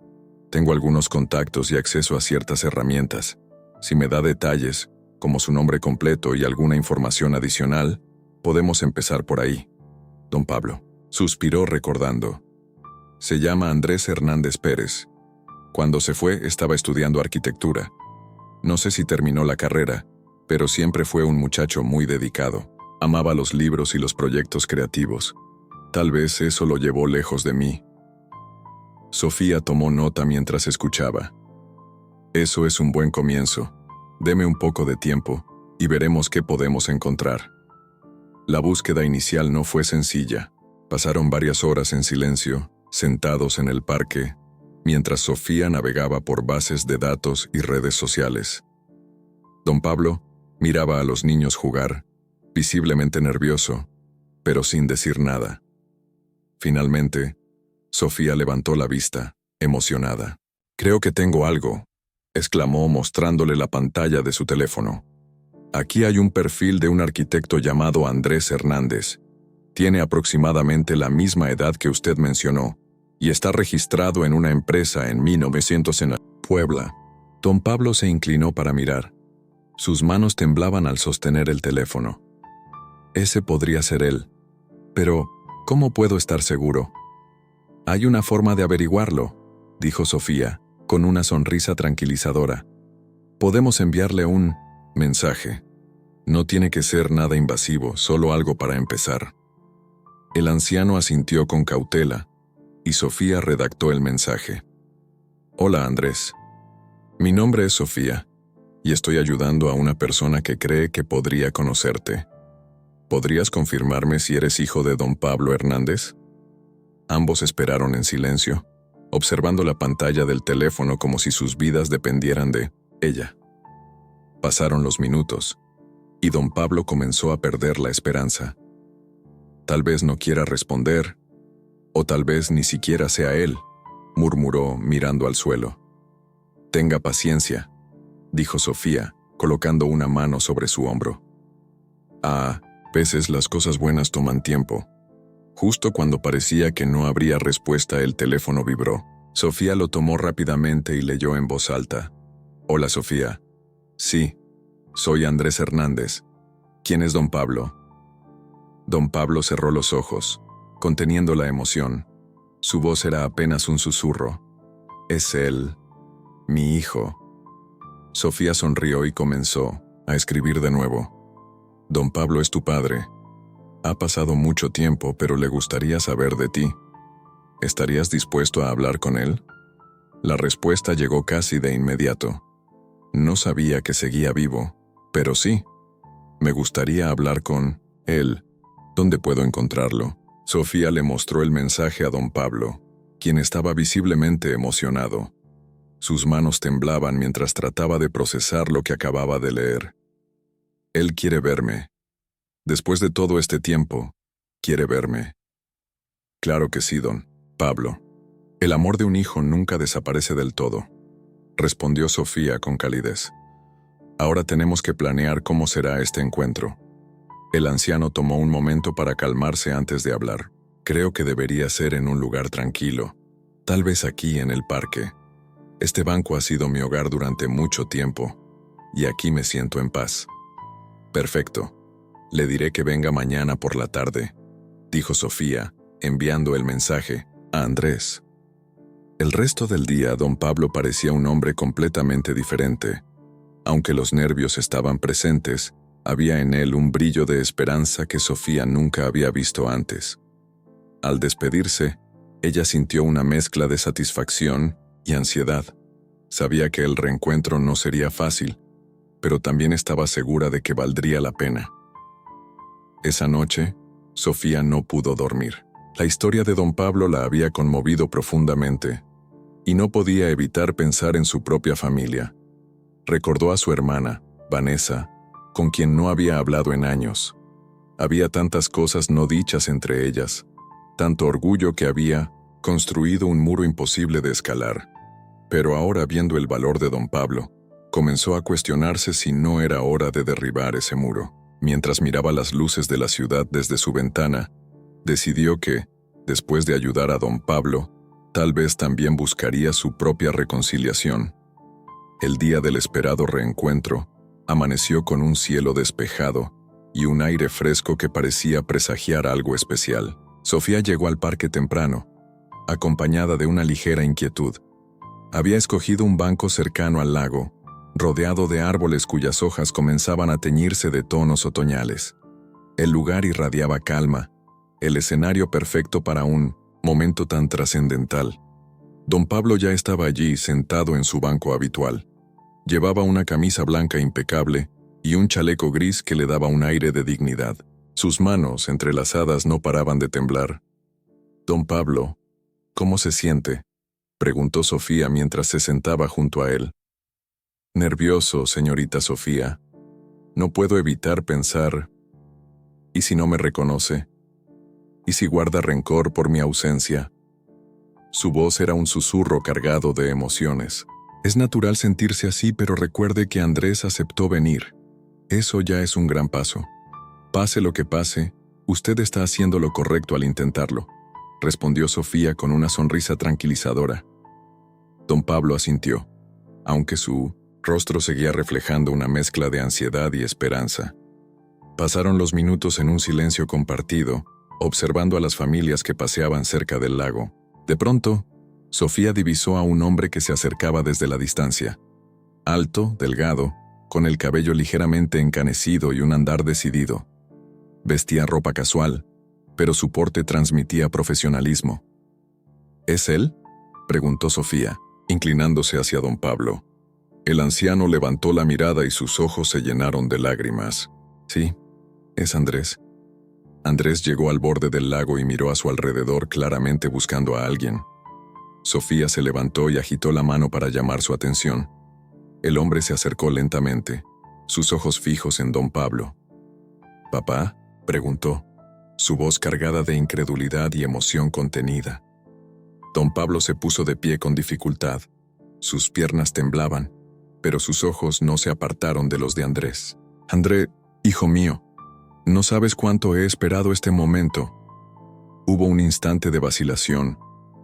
Speaker 1: «Tengo algunos contactos y acceso a ciertas herramientas. Si me da detalles, como su nombre completo y alguna información adicional, podemos empezar por ahí. Don Pablo suspiró recordando. Se llama Andrés Hernández Pérez. Cuando se fue estaba estudiando arquitectura. No sé si terminó la carrera, pero siempre fue un muchacho muy dedicado. Amaba los libros y los proyectos creativos. Tal vez eso lo llevó lejos de mí. Sofía tomó nota mientras escuchaba. Eso es un buen comienzo. Deme un poco de tiempo y veremos qué podemos encontrar. La búsqueda inicial no fue sencilla. Pasaron varias horas en silencio, sentados en el parque, mientras Sofía navegaba por bases de datos y redes sociales. Don Pablo miraba a los niños jugar, visiblemente nervioso, pero sin decir nada. Finalmente, Sofía levantó la vista, emocionada. «Creo que tengo algo», exclamó mostrándole la pantalla de su teléfono. «Aquí hay un perfil de un arquitecto llamado Andrés Hernández. Tiene aproximadamente la misma edad que usted mencionó, y está registrado en una empresa en 1900 en Puebla». Don Pablo se inclinó para mirar. Sus manos temblaban al sostener el teléfono. Ese podría ser él. Pero, ¿cómo puedo estar seguro? Hay una forma de averiguarlo, dijo Sofía, con una sonrisa tranquilizadora. Podemos enviarle un mensaje. No tiene que ser nada invasivo, solo algo para empezar. El anciano asintió con cautela, y Sofía redactó el mensaje. Hola Andrés. Mi nombre es Sofía, y estoy ayudando a una persona que cree que podría conocerte. ¿Podrías confirmarme si eres hijo de don Pablo Hernández? Ambos esperaron en silencio, observando la pantalla del teléfono como si sus vidas dependieran de ella. Pasaron los minutos, y don Pablo comenzó a perder la esperanza. Tal vez no quiera responder, o tal vez ni siquiera sea él, murmuró mirando al suelo. Tenga paciencia, dijo Sofía, colocando una mano sobre su hombro. A veces las cosas buenas toman tiempo. Justo cuando parecía que no habría respuesta, el teléfono vibró. Sofía lo tomó rápidamente y leyó en voz alta. Hola Sofía. Sí, soy Andrés Hernández. ¿Quién es don Pablo? Don Pablo cerró los ojos, conteniendo la emoción. Su voz era apenas un susurro. Es él, mi hijo. Sofía sonrió y comenzó a escribir de nuevo. Don Pablo es tu padre. Ha pasado mucho tiempo, pero le gustaría saber de ti. ¿Estarías dispuesto a hablar con él? La respuesta llegó casi de inmediato. No sabía que seguía vivo, pero sí. Me gustaría hablar con él. ¿Dónde puedo encontrarlo? Sofía le mostró el mensaje a don Pablo, quien estaba visiblemente emocionado. Sus manos temblaban mientras trataba de procesar lo que acababa de leer. Él quiere verme. Después de todo este tiempo, quiere verme. Claro que sí, don Pablo. El amor de un hijo nunca desaparece del todo, respondió Sofía con calidez. Ahora tenemos que planear cómo será este encuentro. El anciano tomó un momento para calmarse antes de hablar. Creo que debería ser en un lugar tranquilo, tal vez aquí en el parque. Este banco ha sido mi hogar durante mucho tiempo, y aquí me siento en paz. Perfecto. Le diré que venga mañana por la tarde, dijo Sofía, enviando el mensaje a Andrés. El resto del día, don Pablo parecía un hombre completamente diferente. Aunque los nervios estaban presentes, había en él un brillo de esperanza que Sofía nunca había visto antes. Al despedirse, ella sintió una mezcla de satisfacción y ansiedad. Sabía que el reencuentro no sería fácil, pero también estaba segura de que valdría la pena. Esa noche, Sofía no pudo dormir. La historia de don Pablo la había conmovido profundamente, y no podía evitar pensar en su propia familia. Recordó a su hermana, Vanessa, con quien no había hablado en años. Había tantas cosas no dichas entre ellas, tanto orgullo que había construido un muro imposible de escalar. Pero ahora, viendo el valor de don Pablo, comenzó a cuestionarse si no era hora de derribar ese muro. Mientras miraba las luces de la ciudad desde su ventana, decidió que, después de ayudar a don Pablo, tal vez también buscaría su propia reconciliación. El día del esperado reencuentro Amaneció con un cielo despejado y un aire fresco que parecía presagiar algo especial. Sofía llegó al parque temprano, acompañada de una ligera inquietud. Había escogido un banco cercano al lago, rodeado de árboles cuyas hojas comenzaban a teñirse de tonos otoñales. El lugar irradiaba calma, el escenario perfecto para un momento tan trascendental. Don Pablo ya estaba allí, sentado en su banco habitual. Llevaba una camisa blanca impecable y un chaleco gris que le daba un aire de dignidad. Sus manos, entrelazadas, no paraban de temblar. «Don Pablo, ¿cómo se siente?», preguntó Sofía mientras se sentaba junto a él. «Nervioso, señorita Sofía. No puedo evitar pensar, ¿y si no me reconoce? ¿Y si guarda rencor por mi ausencia?». Su voz era un susurro cargado de emociones. «Es natural sentirse así, pero recuerde que Andrés aceptó venir. Eso ya es un gran paso. Pase lo que pase, usted está haciendo lo correcto al intentarlo», respondió Sofía con una sonrisa tranquilizadora. Don Pablo asintió, aunque su rostro seguía reflejando una mezcla de ansiedad y esperanza. Pasaron los minutos en un silencio compartido, observando a las familias que paseaban cerca del lago. De pronto, Sofía divisó a un hombre que se acercaba desde la distancia. Alto, delgado, con el cabello ligeramente encanecido y un andar decidido. Vestía ropa casual, pero su porte transmitía profesionalismo. «¿Es él?», preguntó Sofía, inclinándose hacia don Pablo. El anciano levantó la mirada y sus ojos se llenaron de lágrimas. «Sí, es Andrés». Andrés llegó al borde del lago y miró a su alrededor, claramente buscando a alguien. Sofía se levantó y agitó la mano para llamar su atención. El hombre se acercó lentamente, sus ojos fijos en don Pablo. «¿Papá?», preguntó, su voz cargada de incredulidad y emoción contenida. Don Pablo se puso de pie con dificultad. Sus piernas temblaban, pero sus ojos no se apartaron de los de Andrés. «André, hijo mío, no sabes cuánto he esperado este momento». Hubo un instante de vacilación,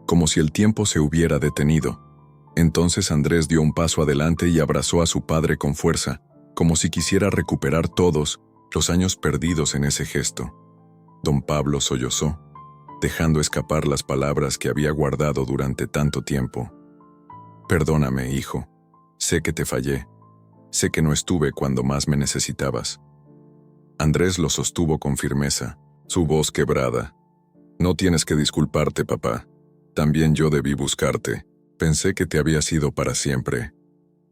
Speaker 1: como si el tiempo se hubiera detenido. Entonces Andrés dio un paso adelante y abrazó a su padre con fuerza, como si quisiera recuperar todos los años perdidos en ese gesto. Don Pablo sollozó, dejando escapar las palabras que había guardado durante tanto tiempo. «Perdóname, hijo. Sé que te fallé. Sé que no estuve cuando más me necesitabas». Andrés lo sostuvo con firmeza, su voz quebrada. «No tienes que disculparte, papá. También yo debí buscarte. Pensé que te habías ido para siempre,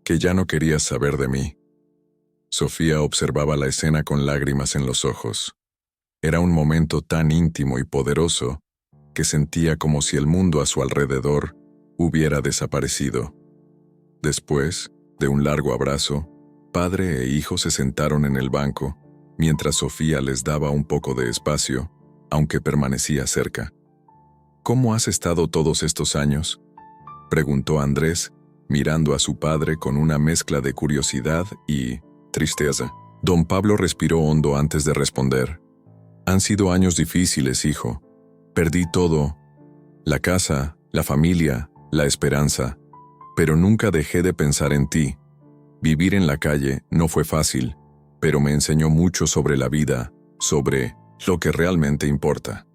Speaker 1: que ya no querías saber de mí». Sofía observaba la escena con lágrimas en los ojos. Era un momento tan íntimo y poderoso que sentía como si el mundo a su alrededor hubiera desaparecido. Después, de un largo abrazo, padre e hijo se sentaron en el banco, mientras Sofía les daba un poco de espacio, aunque permanecía cerca. «¿Cómo has estado todos estos años?», preguntó Andrés, mirando a su padre con una mezcla de curiosidad y tristeza. Don Pablo respiró hondo antes de responder. «Han sido años difíciles, hijo. Perdí todo: la casa, la familia, la esperanza. Pero nunca dejé de pensar en ti. Vivir en la calle no fue fácil, pero me enseñó mucho sobre la vida, sobre lo que realmente importa».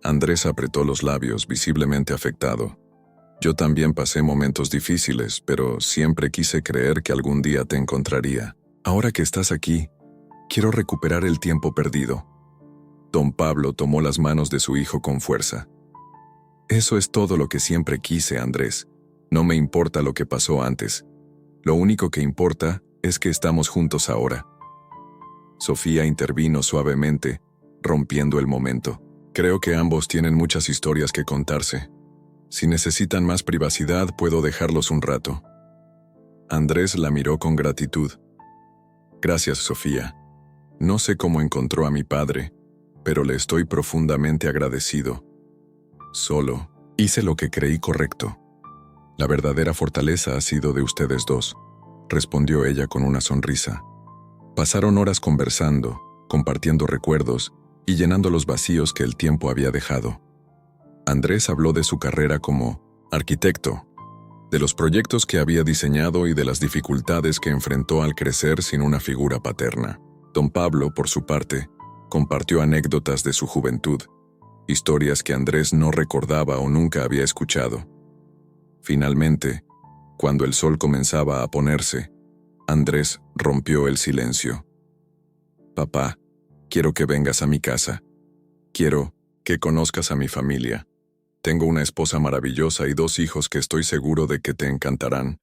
Speaker 1: Andrés apretó los labios, visiblemente afectado. «Yo también pasé momentos difíciles, pero siempre quise creer que algún día te encontraría. Ahora que estás aquí, quiero recuperar el tiempo perdido». Don Pablo tomó las manos de su hijo con fuerza. «Eso es todo lo que siempre quise, Andrés. No me importa lo que pasó antes. Lo único que importa es que estamos juntos ahora». Sofía intervino suavemente, rompiendo el momento. «Creo que ambos tienen muchas historias que contarse. Si necesitan más privacidad, puedo dejarlos un rato». Andrés la miró con gratitud. «Gracias, Sofía. No sé cómo encontró a mi padre, pero le estoy profundamente agradecido. Solo hice lo que creí correcto. La verdadera fortaleza ha sido de ustedes dos», respondió ella con una sonrisa. Pasaron horas conversando, compartiendo recuerdos y llenando los vacíos que el tiempo había dejado. Andrés habló de su carrera como arquitecto, de los proyectos que había diseñado y de las dificultades que enfrentó al crecer sin una figura paterna. Don Pablo, por su parte, compartió anécdotas de su juventud, historias que Andrés no recordaba o nunca había escuchado. Finalmente, cuando el sol comenzaba a ponerse, Andrés rompió el silencio. «Papá, quiero que vengas a mi casa. Quiero que conozcas a mi familia. Tengo una esposa maravillosa y 2 hijos que estoy seguro de que te encantarán».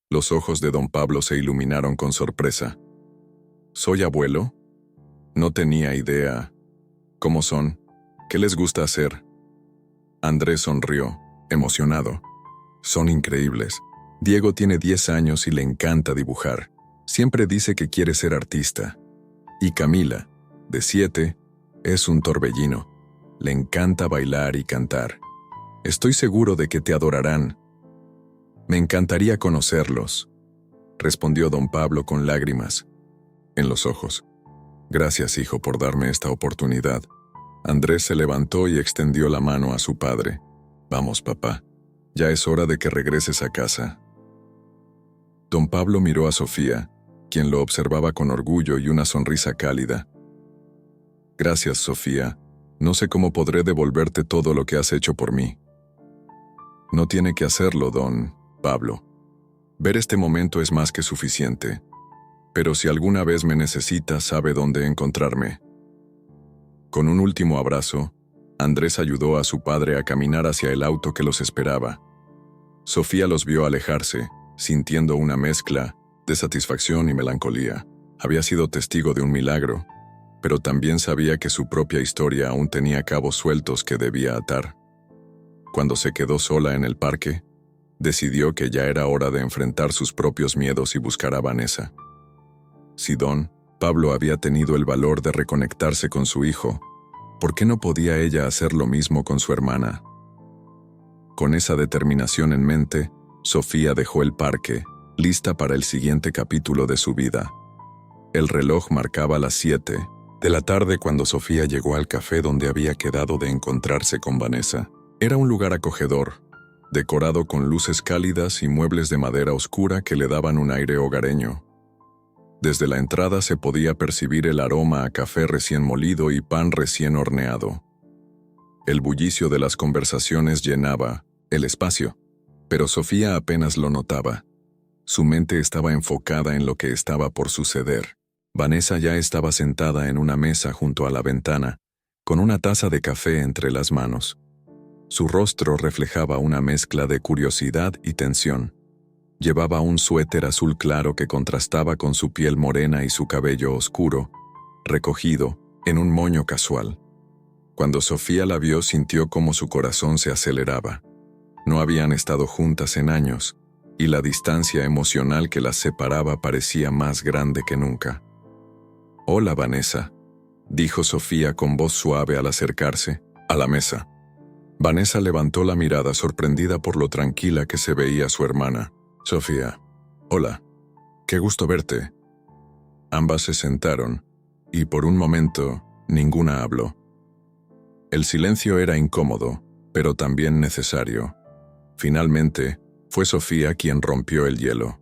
Speaker 1: Los ojos de don Pablo se iluminaron con sorpresa. «¿Soy abuelo? No tenía idea. ¿Cómo son? ¿Qué les gusta hacer?» Andrés sonrió, emocionado. «Son increíbles. Diego tiene 10 años y le encanta dibujar. Siempre dice que quiere ser artista. Y Camila, de 7, es un torbellino. Le encanta bailar y cantar. Estoy seguro de que te adorarán». «Me encantaría conocerlos», respondió don Pablo con lágrimas en los ojos. «Gracias, hijo, por darme esta oportunidad». Andrés se levantó y extendió la mano a su padre. «Vamos, papá. Ya es hora de que regreses a casa». Don Pablo miró a Sofía, quien lo observaba con orgullo y una sonrisa cálida. «Gracias, Sofía. No sé cómo podré devolverte todo lo que has hecho por mí». «No tiene que hacerlo, don Pablo. Ver este momento es más que suficiente. Pero si alguna vez me necesita, sabe dónde encontrarme». Con un último abrazo, Andrés ayudó a su padre a caminar hacia el auto que los esperaba. Sofía los vio alejarse, sintiendo una mezcla de satisfacción y melancolía. Había sido testigo de un milagro, pero también sabía que su propia historia aún tenía cabos sueltos que debía atar. Cuando se quedó sola en el parque, decidió que ya era hora de enfrentar sus propios miedos y buscar a Vanessa. Si don Pablo había tenido el valor de reconectarse con su hijo, ¿por qué no podía ella hacer lo mismo con su hermana? Con esa determinación en mente, Sofía dejó el parque, lista para el siguiente capítulo de su vida. El reloj marcaba las 7 de la tarde cuando Sofía llegó al café donde había quedado de encontrarse con Vanessa. Era un lugar acogedor, decorado con luces cálidas y muebles de madera oscura que le daban un aire hogareño. Desde la entrada se podía percibir el aroma a café recién molido y pan recién horneado. El bullicio de las conversaciones llenaba el espacio, pero Sofía apenas lo notaba. Su mente estaba enfocada en lo que estaba por suceder. Vanessa ya estaba sentada en una mesa junto a la ventana, con una taza de café entre las manos. Su rostro reflejaba una mezcla de curiosidad y tensión. Llevaba un suéter azul claro que contrastaba con su piel morena y su cabello oscuro, recogido en un moño casual. Cuando Sofía la vio, sintió como su corazón se aceleraba. No habían estado juntas en años, y la distancia emocional que las separaba parecía más grande que nunca. «Hola, Vanessa», dijo Sofía con voz suave al acercarse a la mesa. Vanessa levantó la mirada sorprendida por lo tranquila que se veía su hermana. «Sofía, hola. Qué gusto verte». Ambas se sentaron, y por un momento, ninguna habló. El silencio era incómodo, pero también necesario. Finalmente, fue Sofía quien rompió el hielo.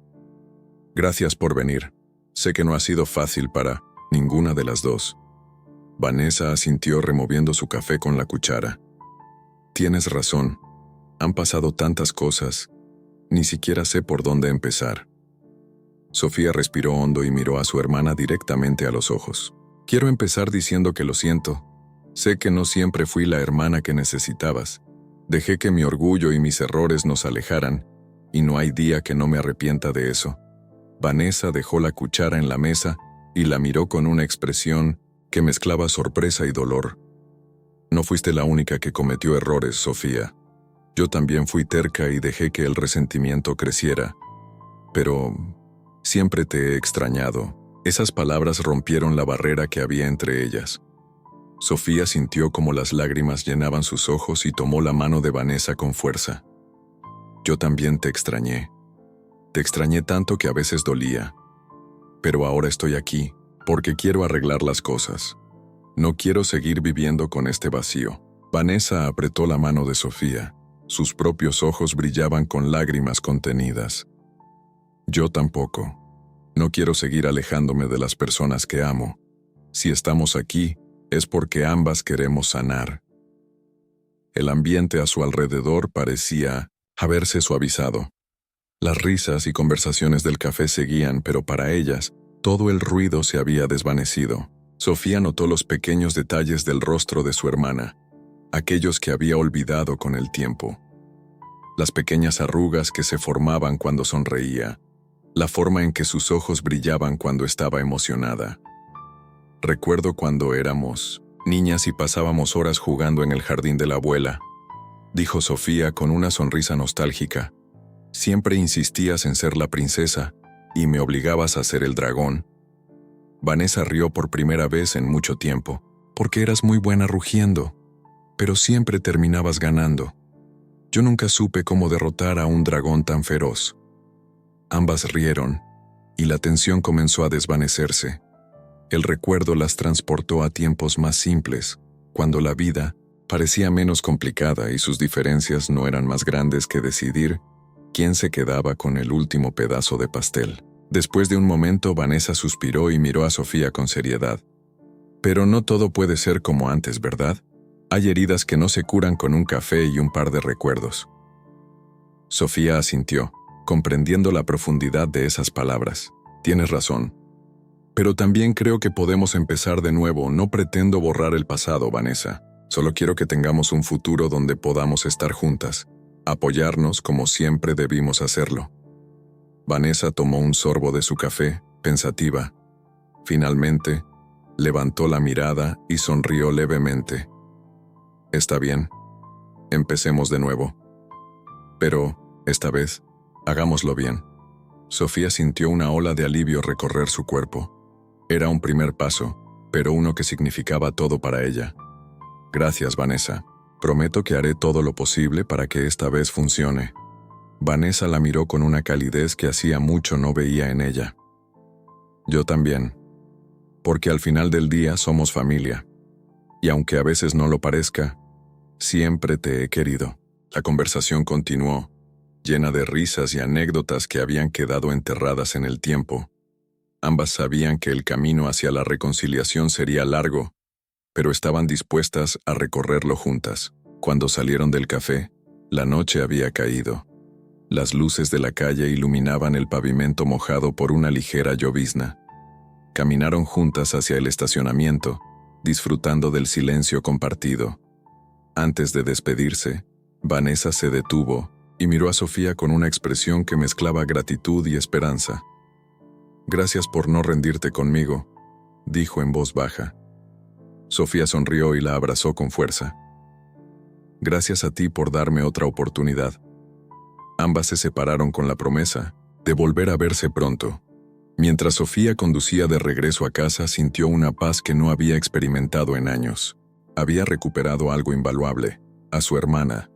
Speaker 1: «Gracias por venir. Sé que no ha sido fácil para ninguna de las dos». Vanessa asintió removiendo su café con la cuchara. «Tienes razón. Han pasado tantas cosas. Ni siquiera sé por dónde empezar». Sofía respiró hondo y miró a su hermana directamente a los ojos. «Quiero empezar diciendo que lo siento. Sé que no siempre fui la hermana que necesitabas. Dejé que mi orgullo y mis errores nos alejaran, y no hay día que no me arrepienta de eso». Vanessa dejó la cuchara en la mesa y la miró con una expresión que mezclaba sorpresa y dolor. «No fuiste la única que cometió errores, Sofía. Yo también fui terca y dejé que el resentimiento creciera. Pero siempre te he extrañado». Esas palabras rompieron la barrera que había entre ellas. Sofía sintió como las lágrimas llenaban sus ojos y tomó la mano de Vanessa con fuerza. «Yo también te extrañé. Te extrañé tanto que a veces dolía. Pero ahora estoy aquí, porque quiero arreglar las cosas. No quiero seguir viviendo con este vacío». Vanessa apretó la mano de Sofía. Sus propios ojos brillaban con lágrimas contenidas. Yo tampoco. No quiero seguir alejándome de las personas que amo. Si estamos aquí, es porque ambas queremos sanar. El ambiente a su alrededor parecía haberse suavizado. Las risas y conversaciones del café seguían, pero para ellas, todo el ruido se había desvanecido. Sofía notó los pequeños detalles del rostro de su hermana, aquellos que había olvidado con el tiempo. Las pequeñas arrugas que se formaban cuando sonreía, la forma en que sus ojos brillaban cuando estaba emocionada. Recuerdo cuando éramos niñas y pasábamos horas jugando en el jardín de la abuela, dijo Sofía con una sonrisa nostálgica. Siempre insistías en ser la princesa y me obligabas a ser el dragón. Vanessa rió por primera vez en mucho tiempo, porque eras muy buena rugiendo, pero siempre terminabas ganando. Yo nunca supe cómo derrotar a un dragón tan feroz. Ambas rieron, y la tensión comenzó a desvanecerse. El recuerdo las transportó a tiempos más simples, cuando la vida parecía menos complicada y sus diferencias no eran más grandes que decidir quién se quedaba con el último pedazo de pastel. Después de un momento, Vanessa suspiró y miró a Sofía con seriedad. Pero no todo puede ser como antes, ¿verdad? Hay heridas que no se curan con un café y un par de recuerdos. Sofía asintió, comprendiendo la profundidad de esas palabras. Tienes razón. Pero también creo que podemos empezar de nuevo. No pretendo borrar el pasado, Vanessa. Solo quiero que tengamos un futuro donde podamos estar juntas, apoyarnos como siempre debimos hacerlo. Vanessa tomó un sorbo de su café, pensativa. Finalmente, levantó la mirada y sonrió levemente. Está bien. Empecemos de nuevo. Pero, esta vez, hagámoslo bien. Sofía sintió una ola de alivio recorrer su cuerpo. Era un primer paso, pero uno que significaba todo para ella. Gracias, Vanessa. Prometo que haré todo lo posible para que esta vez funcione. Vanessa la miró con una calidez que hacía mucho no veía en ella. Yo también. Porque al final del día somos familia. Y aunque a veces no lo parezca, siempre te he querido. La conversación continuó, llena de risas y anécdotas que habían quedado enterradas en el tiempo. Ambas sabían que el camino hacia la reconciliación sería largo, pero estaban dispuestas a recorrerlo juntas. Cuando salieron del café, la noche había caído. Las luces de la calle iluminaban el pavimento mojado por una ligera llovizna. Caminaron juntas hacia el estacionamiento, disfrutando del silencio compartido. Antes de despedirse, Vanessa se detuvo y miró a Sofía con una expresión que mezclaba gratitud y esperanza. Gracias por no rendirte conmigo, dijo en voz baja. Sofía sonrió y la abrazó con fuerza. Gracias a ti por darme otra oportunidad. Ambas se separaron con la promesa de volver a verse pronto. Mientras Sofía conducía de regreso a casa, sintió una paz que no había experimentado en años. Había recuperado algo invaluable, a su hermana,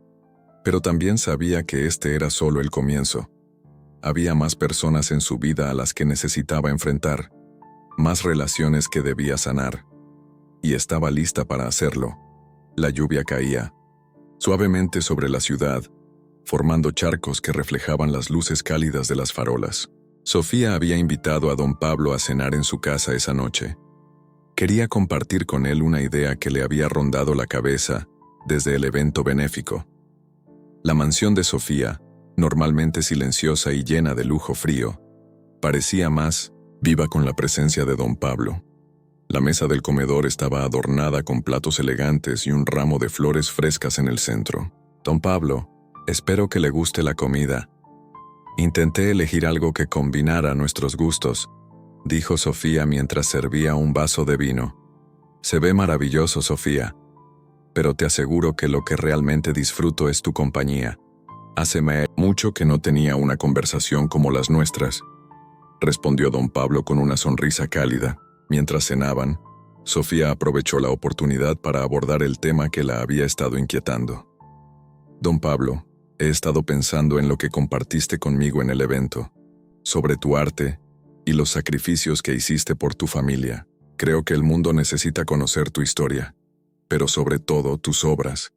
Speaker 1: pero también sabía que este era solo el comienzo. Había más personas en su vida a las que necesitaba enfrentar, más relaciones que debía sanar, y estaba lista para hacerlo. La lluvia caía suavemente sobre la ciudad, formando charcos que reflejaban las luces cálidas de las farolas. Sofía había invitado a don Pablo a cenar en su casa esa noche. Quería compartir con él una idea que le había rondado la cabeza desde el evento benéfico. La mansión de Sofía, normalmente silenciosa y llena de lujo frío, parecía más viva con la presencia de don Pablo. La mesa del comedor estaba adornada con platos elegantes y un ramo de flores frescas en el centro. Don Pablo, espero que le guste la comida. Intenté elegir algo que combinara nuestros gustos, dijo Sofía mientras servía un vaso de vino. Se ve maravilloso, Sofía, pero te aseguro que lo que realmente disfruto es tu compañía. Hace mucho que no tenía una conversación como las nuestras, respondió don Pablo con una sonrisa cálida. Mientras cenaban, Sofía aprovechó la oportunidad para abordar el tema que la había estado inquietando. Don Pablo, he estado pensando en lo que compartiste conmigo en el evento, sobre tu arte y los sacrificios que hiciste por tu familia. Creo que el mundo necesita conocer tu historia, pero sobre todo tus obras.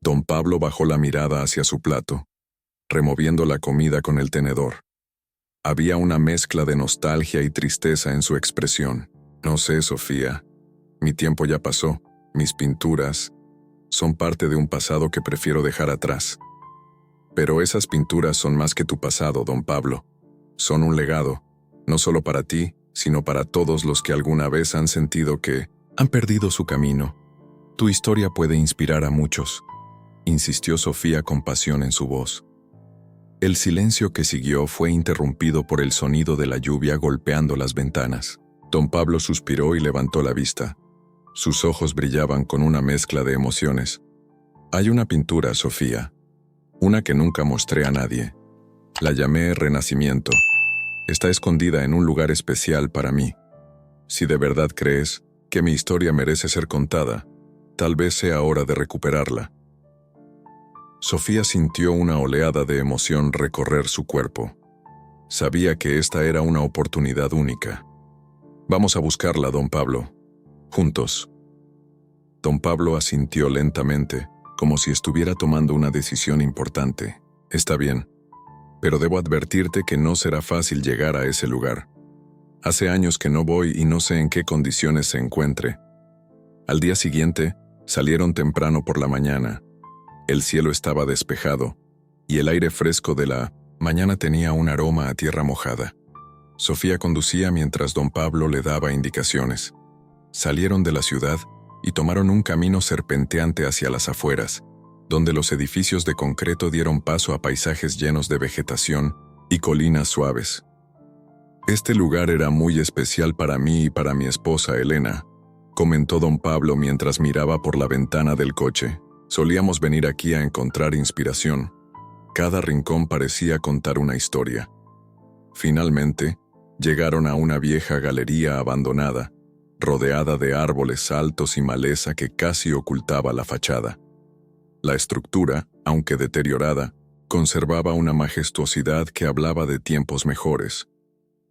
Speaker 1: Don Pablo bajó la mirada hacia su plato, removiendo la comida con el tenedor. Había una mezcla de nostalgia y tristeza en su expresión. No sé, Sofía. Mi tiempo ya pasó. Mis pinturas son parte de un pasado que prefiero dejar atrás. Pero esas pinturas son más que tu pasado, don Pablo. Son un legado, no solo para ti, sino para todos los que alguna vez han sentido que han perdido su camino. Tu historia puede inspirar a muchos, insistió Sofía con pasión en su voz. El silencio que siguió fue interrumpido por el sonido de la lluvia golpeando las ventanas. Don Pablo suspiró y levantó la vista. Sus ojos brillaban con una mezcla de emociones. Hay una pintura, Sofía, una que nunca mostré a nadie. La llamé Renacimiento. Está escondida en un lugar especial para mí. Si de verdad crees que mi historia merece ser contada, tal vez sea hora de recuperarla. Sofía sintió una oleada de emoción recorrer su cuerpo. Sabía que esta era una oportunidad única. Vamos a buscarla, don Pablo. Juntos. Don Pablo asintió lentamente, como si estuviera tomando una decisión importante. Está bien, pero debo advertirte que no será fácil llegar a ese lugar. Hace años que no voy y no sé en qué condiciones se encuentre. Al día siguiente, salieron temprano por la mañana. El cielo estaba despejado, y el aire fresco de la mañana tenía un aroma a tierra mojada. Sofía conducía mientras don Pablo le daba indicaciones. Salieron de la ciudad y tomaron un camino serpenteante hacia las afueras, donde los edificios de concreto dieron paso a paisajes llenos de vegetación y colinas suaves. Este lugar era muy especial para mí y para mi esposa Elena, comentó don Pablo mientras miraba por la ventana del coche. Solíamos venir aquí a encontrar inspiración. Cada rincón parecía contar una historia. Finalmente, llegaron a una vieja galería abandonada, rodeada de árboles altos y maleza que casi ocultaba la fachada. La estructura, aunque deteriorada, conservaba una majestuosidad que hablaba de tiempos mejores.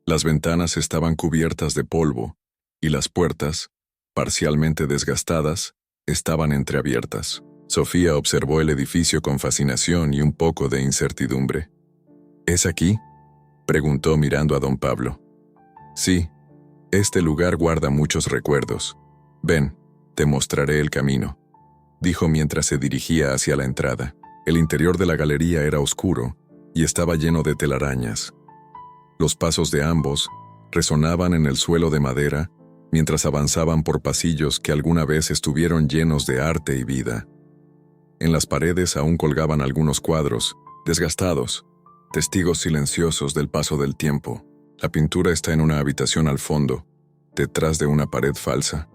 Speaker 1: Las ventanas estaban cubiertas de polvo, y las puertas, parcialmente desgastadas, estaban entreabiertas. Sofía observó el edificio con fascinación y un poco de incertidumbre. ¿Es aquí?, preguntó mirando a don Pablo. Sí, este lugar guarda muchos recuerdos. Ven, te mostraré el camino, dijo mientras se dirigía hacia la entrada. El interior de la galería era oscuro y estaba lleno de telarañas. Los pasos de ambos resonaban en el suelo de madera mientras avanzaban por pasillos que alguna vez estuvieron llenos de arte y vida. En las paredes aún colgaban algunos cuadros, desgastados, testigos silenciosos del paso del tiempo. La pintura está en una habitación al fondo, detrás de una pared falsa,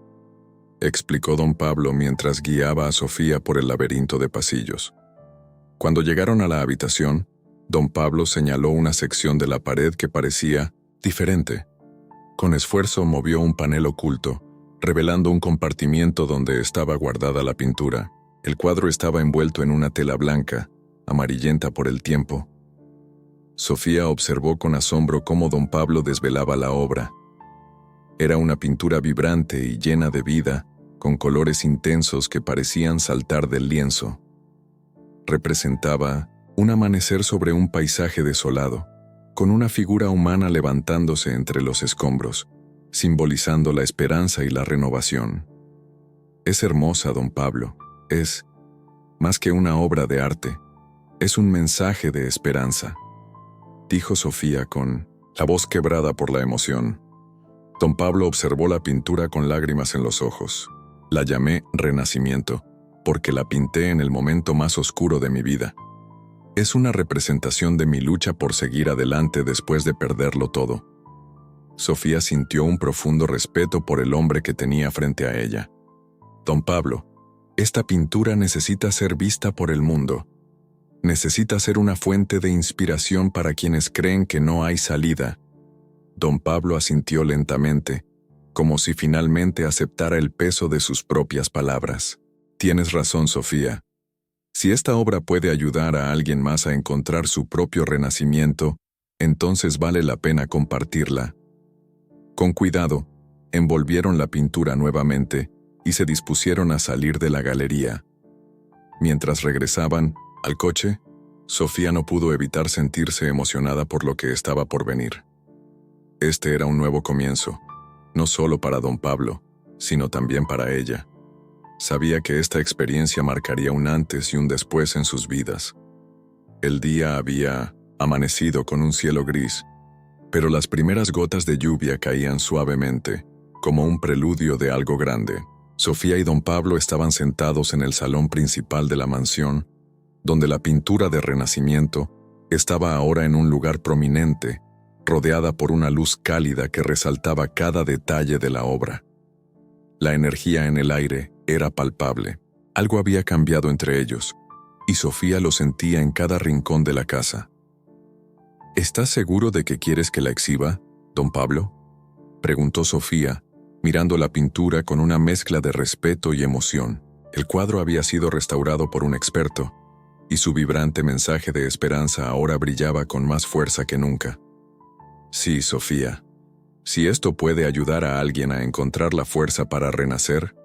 Speaker 1: explicó don Pablo mientras guiaba a Sofía por el laberinto de pasillos. Cuando llegaron a la habitación, don Pablo señaló una sección de la pared que parecía diferente. Con esfuerzo movió un panel oculto, revelando un compartimiento donde estaba guardada la pintura. El cuadro estaba envuelto en una tela blanca, amarillenta por el tiempo. Sofía observó con asombro cómo don Pablo desvelaba la obra. Era una pintura vibrante y llena de vida, con colores intensos que parecían saltar del lienzo. Representaba un amanecer sobre un paisaje desolado, con una figura humana levantándose entre los escombros, simbolizando la esperanza y la renovación. Es hermosa, don Pablo. Es más que una obra de arte, es un mensaje de esperanza, dijo Sofía con la voz quebrada por la emoción. Don Pablo observó la pintura con lágrimas en los ojos. La llamé Renacimiento, porque la pinté en el momento más oscuro de mi vida. Es una representación de mi lucha por seguir adelante después de perderlo todo. Sofía sintió un profundo respeto por el hombre que tenía frente a ella. Don Pablo, esta pintura necesita ser vista por el mundo. Necesita ser una fuente de inspiración para quienes creen que no hay salida. Don Pablo asintió lentamente, como si finalmente aceptara el peso de sus propias palabras. Tienes razón, Sofía. Si esta obra puede ayudar a alguien más a encontrar su propio renacimiento, entonces vale la pena compartirla. Con cuidado, envolvieron la pintura nuevamente y se dispusieron a salir de la galería. Mientras regresaban al coche, Sofía no pudo evitar sentirse emocionada por lo que estaba por venir. Este era un nuevo comienzo, no solo para don Pablo, sino también para ella. Sabía que esta experiencia marcaría un antes y un después en sus vidas. El día había amanecido con un cielo gris, pero las primeras gotas de lluvia caían suavemente, como un preludio de algo grande. Sofía y don Pablo estaban sentados en el salón principal de la mansión, donde la pintura de Renacimiento estaba ahora en un lugar prominente, rodeada por una luz cálida que resaltaba cada detalle de la obra. La energía en el aire era palpable. Algo había cambiado entre ellos, y Sofía lo sentía en cada rincón de la casa. ¿Estás seguro de que quieres que la exhiba, don Pablo?, preguntó Sofía, mirando la pintura con una mezcla de respeto y emoción. El cuadro había sido restaurado por un experto, y su vibrante mensaje de esperanza ahora brillaba con más fuerza que nunca. Sí, Sofía. Si esto puede ayudar a alguien a encontrar la fuerza para renacer,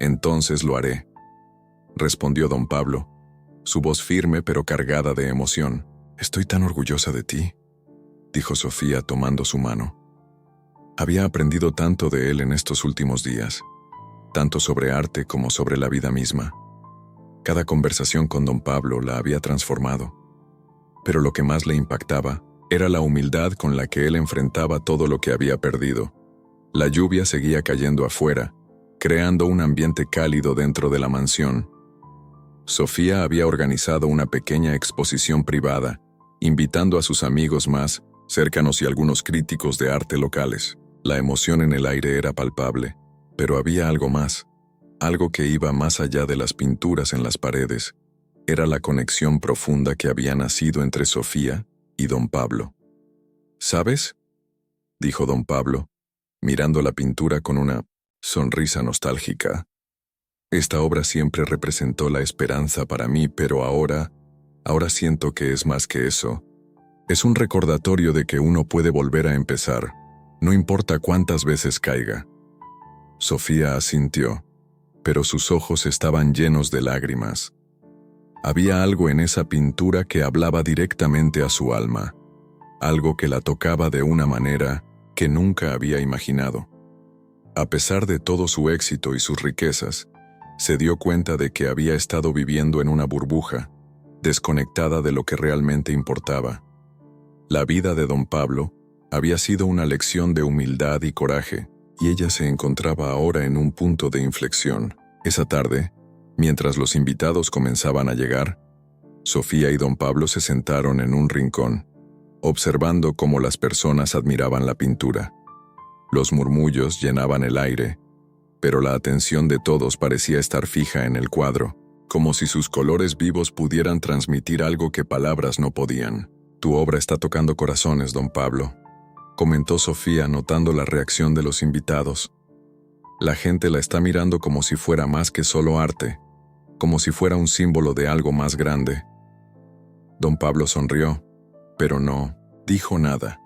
Speaker 1: entonces lo haré, respondió don Pablo, su voz firme pero cargada de emoción. Estoy tan orgullosa de ti, dijo Sofía tomando su mano. Había aprendido tanto de él en estos últimos días, tanto sobre arte como sobre la vida misma. Cada conversación con don Pablo la había transformado, pero lo que más le impactaba era la humildad con la que él enfrentaba todo lo que había perdido. La lluvia seguía cayendo afuera, creando un ambiente cálido dentro de la mansión. Sofía había organizado una pequeña exposición privada, invitando a sus amigos más cercanos y algunos críticos de arte locales. La emoción en el aire era palpable, pero había algo más, algo que iba más allá de las pinturas en las paredes. Era la conexión profunda que había nacido entre Sofía y don Pablo. ¿Sabes?, dijo don Pablo, mirando la pintura con una sonrisa nostálgica. Esta obra siempre representó la esperanza para mí, pero ahora siento que es más que eso. Es un recordatorio de que uno puede volver a empezar, no importa cuántas veces caiga. Sofía asintió, pero sus ojos estaban llenos de lágrimas. Había algo en esa pintura que hablaba directamente a su alma, algo que la tocaba de una manera que nunca había imaginado. A pesar de todo su éxito y sus riquezas, se dio cuenta de que había estado viviendo en una burbuja, desconectada de lo que realmente importaba. La vida de don Pablo había sido una lección de humildad y coraje, y ella se encontraba ahora en un punto de inflexión. Esa tarde, mientras los invitados comenzaban a llegar, Sofía y don Pablo se sentaron en un rincón, observando cómo las personas admiraban la pintura. Los murmullos llenaban el aire, pero la atención de todos parecía estar fija en el cuadro, como si sus colores vivos pudieran transmitir algo que palabras no podían. Tu obra está tocando corazones, don Pablo, comentó Sofía notando la reacción de los invitados. La gente la está mirando como si fuera más que solo arte, como si fuera un símbolo de algo más grande. Don Pablo sonrió, pero no dijo nada.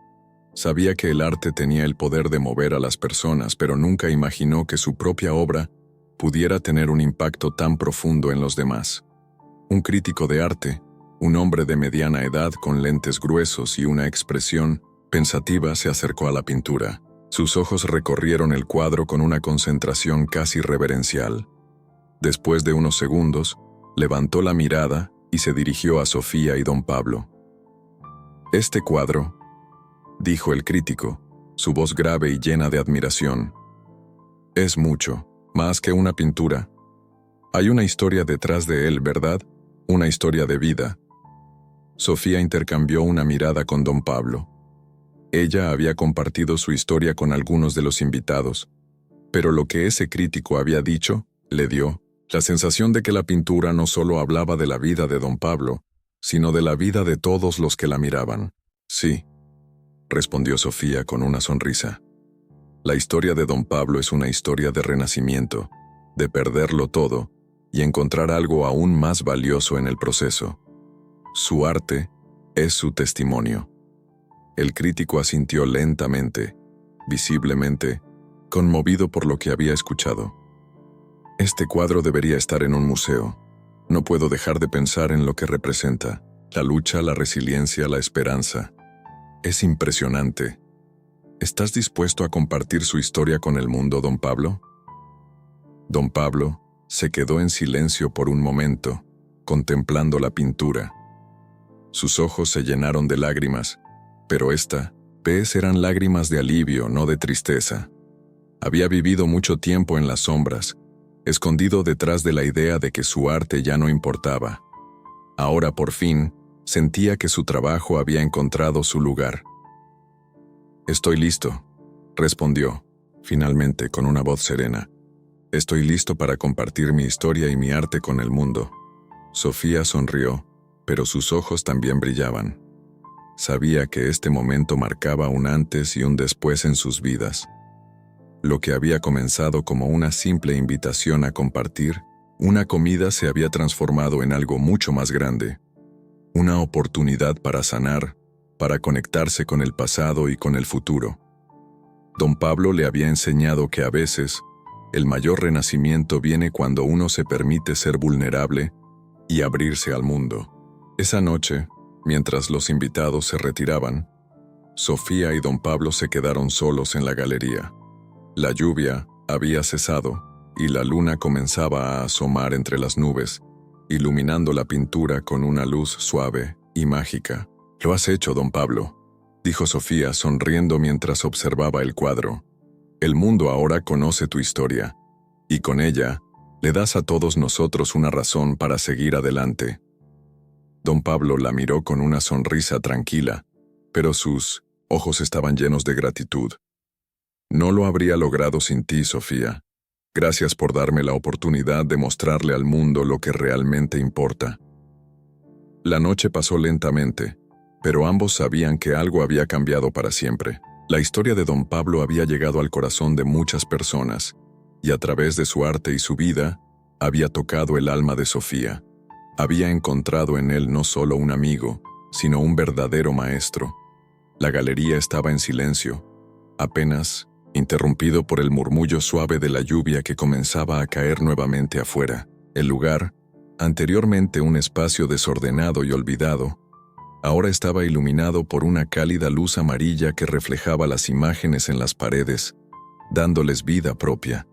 Speaker 1: Sabía que el arte tenía el poder de mover a las personas, pero nunca imaginó que su propia obra pudiera tener un impacto tan profundo en los demás. Un crítico de arte, un hombre de mediana edad con lentes gruesos y una expresión pensativa, se acercó a la pintura. Sus ojos recorrieron el cuadro con una concentración casi reverencial. Después de unos segundos, levantó la mirada y se dirigió a Sofía y don Pablo. Este cuadro, dijo el crítico, su voz grave y llena de admiración, es mucho más que una pintura. Hay una historia detrás de él, ¿verdad? Una historia de vida. Sofía intercambió una mirada con don Pablo. Ella había compartido su historia con algunos de los invitados, pero lo que ese crítico había dicho le dio la sensación de que la pintura no solo hablaba de la vida de don Pablo, sino de la vida de todos los que la miraban. Sí, respondió Sofía con una sonrisa. La historia de don Pablo es una historia de renacimiento, de perderlo todo y encontrar algo aún más valioso en el proceso. Su arte es su testimonio. El crítico asintió lentamente, visiblemente, conmovido por lo que había escuchado. Este cuadro debería estar en un museo, No puedo dejar de pensar en lo que representa, la lucha, la resiliencia, la esperanza. Es impresionante. ¿Estás dispuesto a compartir su historia con el mundo, don Pablo? Don Pablo se quedó en silencio por un momento, contemplando la pintura. Sus ojos se llenaron de lágrimas, pero esta vez eran lágrimas de alivio, no de tristeza. Había vivido mucho tiempo en las sombras, escondido detrás de la idea de que su arte ya no importaba. Ahora, por fin, sentía que su trabajo había encontrado su lugar. «Estoy listo», respondió, finalmente, con una voz serena. «Estoy listo para compartir mi historia y mi arte con el mundo». Sofía sonrió, pero sus ojos también brillaban. Sabía que este momento marcaba un antes y un después en sus vidas. Lo que había comenzado como una simple invitación a compartir, una comida, se había transformado en algo mucho más grande. Una oportunidad para sanar, para conectarse con el pasado y con el futuro. Don Pablo le había enseñado que a veces, el mayor renacimiento viene cuando uno se permite ser vulnerable y abrirse al mundo. Esa noche, mientras los invitados se retiraban, Sofía y don Pablo se quedaron solos en la galería. La lluvia había cesado y la luna comenzaba a asomar entre las nubes, iluminando la pintura con una luz suave y mágica. «Lo has hecho, don Pablo», dijo Sofía sonriendo mientras observaba el cuadro. «El mundo ahora conoce tu historia, y con ella le das a todos nosotros una razón para seguir adelante». Don Pablo la miró con una sonrisa tranquila, pero sus ojos estaban llenos de gratitud. «No lo habría logrado sin ti, Sofía. Gracias por darme la oportunidad de mostrarle al mundo lo que realmente importa». La noche pasó lentamente, pero ambos sabían que algo había cambiado para siempre. La historia de don Pablo había llegado al corazón de muchas personas, y a través de su arte y su vida, había tocado el alma de Sofía. Había encontrado en él no solo un amigo, sino un verdadero maestro. La galería estaba en silencio, apenas interrumpido por el murmullo suave de la lluvia que comenzaba a caer nuevamente afuera. El lugar, anteriormente un espacio desordenado y olvidado, ahora estaba iluminado por una cálida luz amarilla que reflejaba las imágenes en las paredes, dándoles vida propia.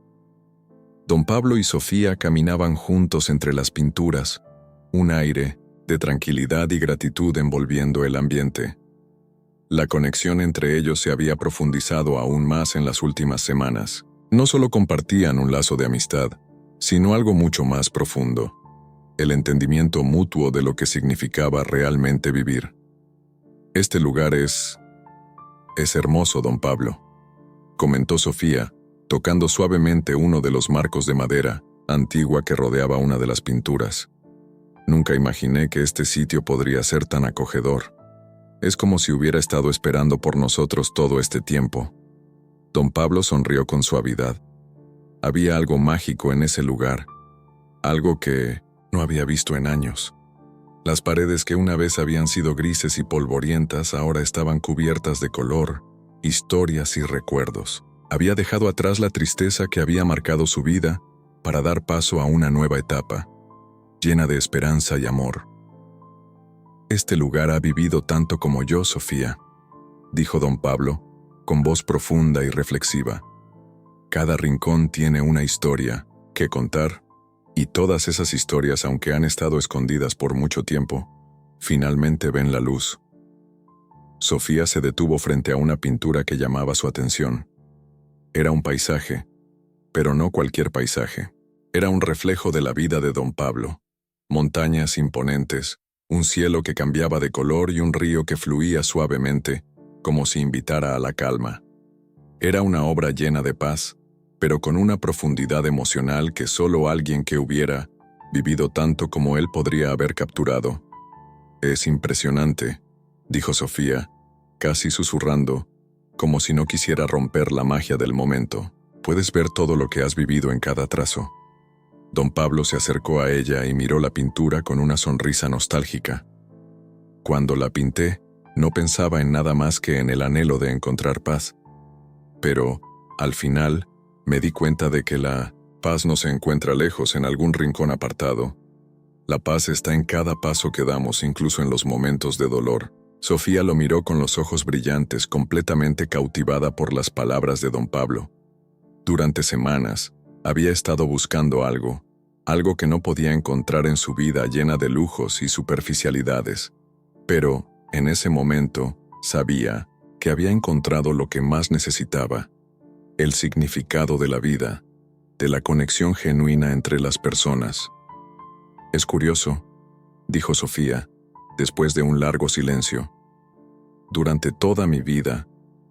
Speaker 1: Don Pablo y Sofía caminaban juntos entre las pinturas, un aire de tranquilidad y gratitud envolviendo el ambiente. La conexión entre ellos se había profundizado aún más en las últimas semanas. No solo compartían un lazo de amistad, sino algo mucho más profundo: el entendimiento mutuo de lo que significaba realmente vivir. «Este lugar es hermoso, don Pablo», comentó Sofía, tocando suavemente uno de los marcos de madera antigua que rodeaba una de las pinturas. «Nunca imaginé que este sitio podría ser tan acogedor. Es como si hubiera estado esperando por nosotros todo este tiempo». Don Pablo sonrió con suavidad. Había algo mágico en ese lugar, algo que no había visto en años. Las paredes que una vez habían sido grises y polvorientas ahora estaban cubiertas de color, historias y recuerdos. Había dejado atrás la tristeza que había marcado su vida para dar paso a una nueva etapa, llena de esperanza y amor. «Este lugar ha vivido tanto como yo, Sofía», dijo don Pablo, con voz profunda y reflexiva. «Cada rincón tiene una historia que contar, y todas esas historias, aunque han estado escondidas por mucho tiempo, finalmente ven la luz». Sofía se detuvo frente a una pintura que llamaba su atención. Era un paisaje, pero no cualquier paisaje. Era un reflejo de la vida de don Pablo. Montañas imponentes, un cielo que cambiaba de color y un río que fluía suavemente, como si invitara a la calma. Era una obra llena de paz, pero con una profundidad emocional que solo alguien que hubiera vivido tanto como él podría haber capturado. «Es impresionante», dijo Sofía, casi susurrando, como si no quisiera romper la magia del momento. «Puedes ver todo lo que has vivido en cada trazo». Don Pablo se acercó a ella y miró la pintura con una sonrisa nostálgica. «Cuando la pinté, no pensaba en nada más que en el anhelo de encontrar paz. Pero, al final, me di cuenta de que la paz no se encuentra lejos en algún rincón apartado. La paz está en cada paso que damos, incluso en los momentos de dolor. Sofía lo miró con los ojos brillantes, completamente cautivada por las palabras de don Pablo. Durante semanas, había estado buscando algo que no podía encontrar en su vida llena de lujos y superficialidades. Pero, en ese momento, sabía que había encontrado lo que más necesitaba: el significado de la vida, de la conexión genuina entre las personas. «Es curioso», dijo Sofía, después de un largo silencio. «Durante toda mi vida,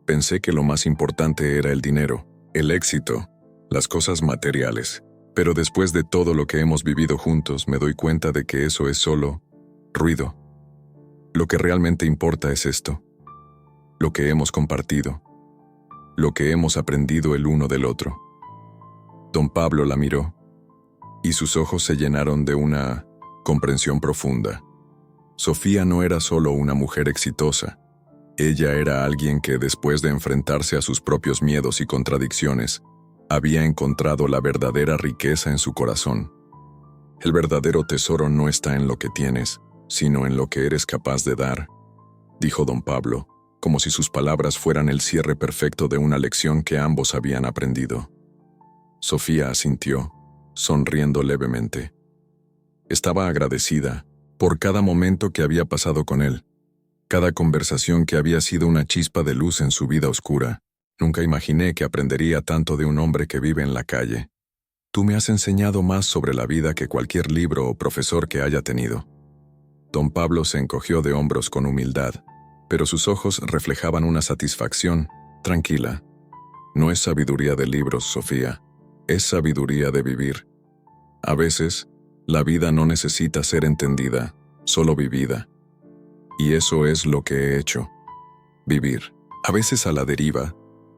Speaker 1: pensé que lo más importante era el dinero, el éxito, las cosas materiales. Pero después de todo lo que hemos vivido juntos, me doy cuenta de que eso es solo ruido. Lo que realmente importa es esto, lo que hemos compartido, lo que hemos aprendido el uno del otro». Don Pablo la miró, y sus ojos se llenaron de una comprensión profunda. Sofía no era solo una mujer exitosa. Ella era alguien que, después de enfrentarse a sus propios miedos y contradicciones, había encontrado la verdadera riqueza en su corazón. El verdadero tesoro no está en lo que tienes, sino en lo que eres capaz de dar, dijo don Pablo, como si sus palabras fueran el cierre perfecto de una lección que ambos habían aprendido. Sofía asintió, sonriendo levemente. Estaba agradecida por cada momento que había pasado con él, cada conversación que había sido una chispa de luz en su vida oscura. Nunca imaginé que aprendería tanto de un hombre que vive en la calle. Tú me has enseñado más sobre la vida que cualquier libro o profesor que haya tenido. Don Pablo se encogió de hombros con humildad, pero sus ojos reflejaban una satisfacción tranquila. No es sabiduría de libros, Sofía, es sabiduría de vivir. A veces, la vida no necesita ser entendida, solo vivida. Y eso es lo que he hecho. Vivir. A veces a la deriva,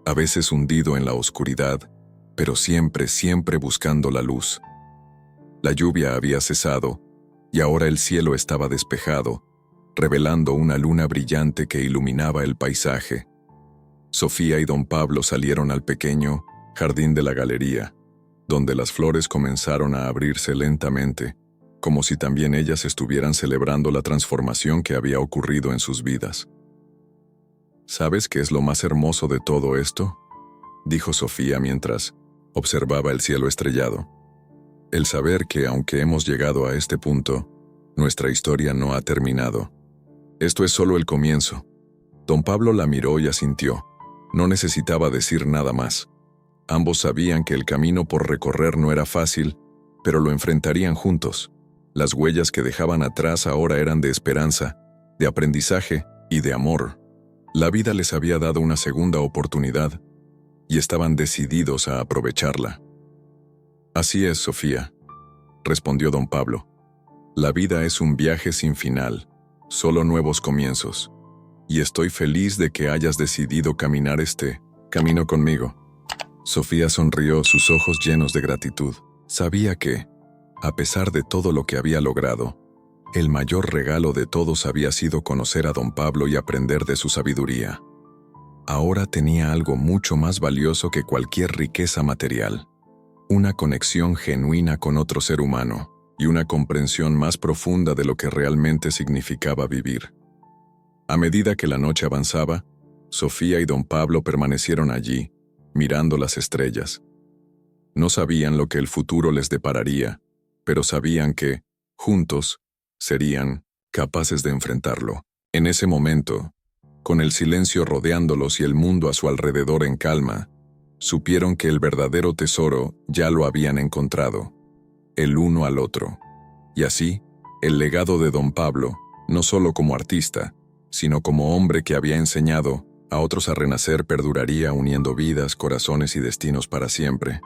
Speaker 1: a veces hundido en la oscuridad, pero siempre, siempre buscando la luz. La lluvia había cesado, y ahora el cielo estaba despejado, revelando una luna brillante que iluminaba el paisaje. Sofía y don Pablo salieron al pequeño jardín de la galería, donde las flores comenzaron a abrirse lentamente, como si también ellas estuvieran celebrando la transformación que había ocurrido en sus vidas. ¿Sabes qué es lo más hermoso de todo esto?, dijo Sofía mientras observaba el cielo estrellado. El saber que, aunque hemos llegado a este punto, nuestra historia no ha terminado. Esto es solo el comienzo. Don Pablo la miró y asintió. No necesitaba decir nada más. Ambos sabían que el camino por recorrer no era fácil, pero lo enfrentarían juntos. Las huellas que dejaban atrás ahora eran de esperanza, de aprendizaje y de amor. La vida les había dado una segunda oportunidad, y estaban decididos a aprovecharla. Así es, Sofía, respondió don Pablo. La vida es un viaje sin final, solo nuevos comienzos. Y estoy feliz de que hayas decidido caminar este camino conmigo. Sofía sonrió, sus ojos llenos de gratitud. Sabía que, a pesar de todo lo que había logrado, el mayor regalo de todos había sido conocer a don Pablo y aprender de su sabiduría. Ahora tenía algo mucho más valioso que cualquier riqueza material: una conexión genuina con otro ser humano y una comprensión más profunda de lo que realmente significaba vivir. A medida que la noche avanzaba, Sofía y don Pablo permanecieron allí, mirando las estrellas. No sabían lo que el futuro les depararía, pero sabían que, juntos, serían capaces de enfrentarlo. En ese momento, con el silencio rodeándolos y el mundo a su alrededor en calma, supieron que el verdadero tesoro ya lo habían encontrado, el uno al otro. Y así, el legado de don Pablo, no solo como artista, sino como hombre que había enseñado a otros a renacer, perduraría uniendo vidas, corazones y destinos para siempre.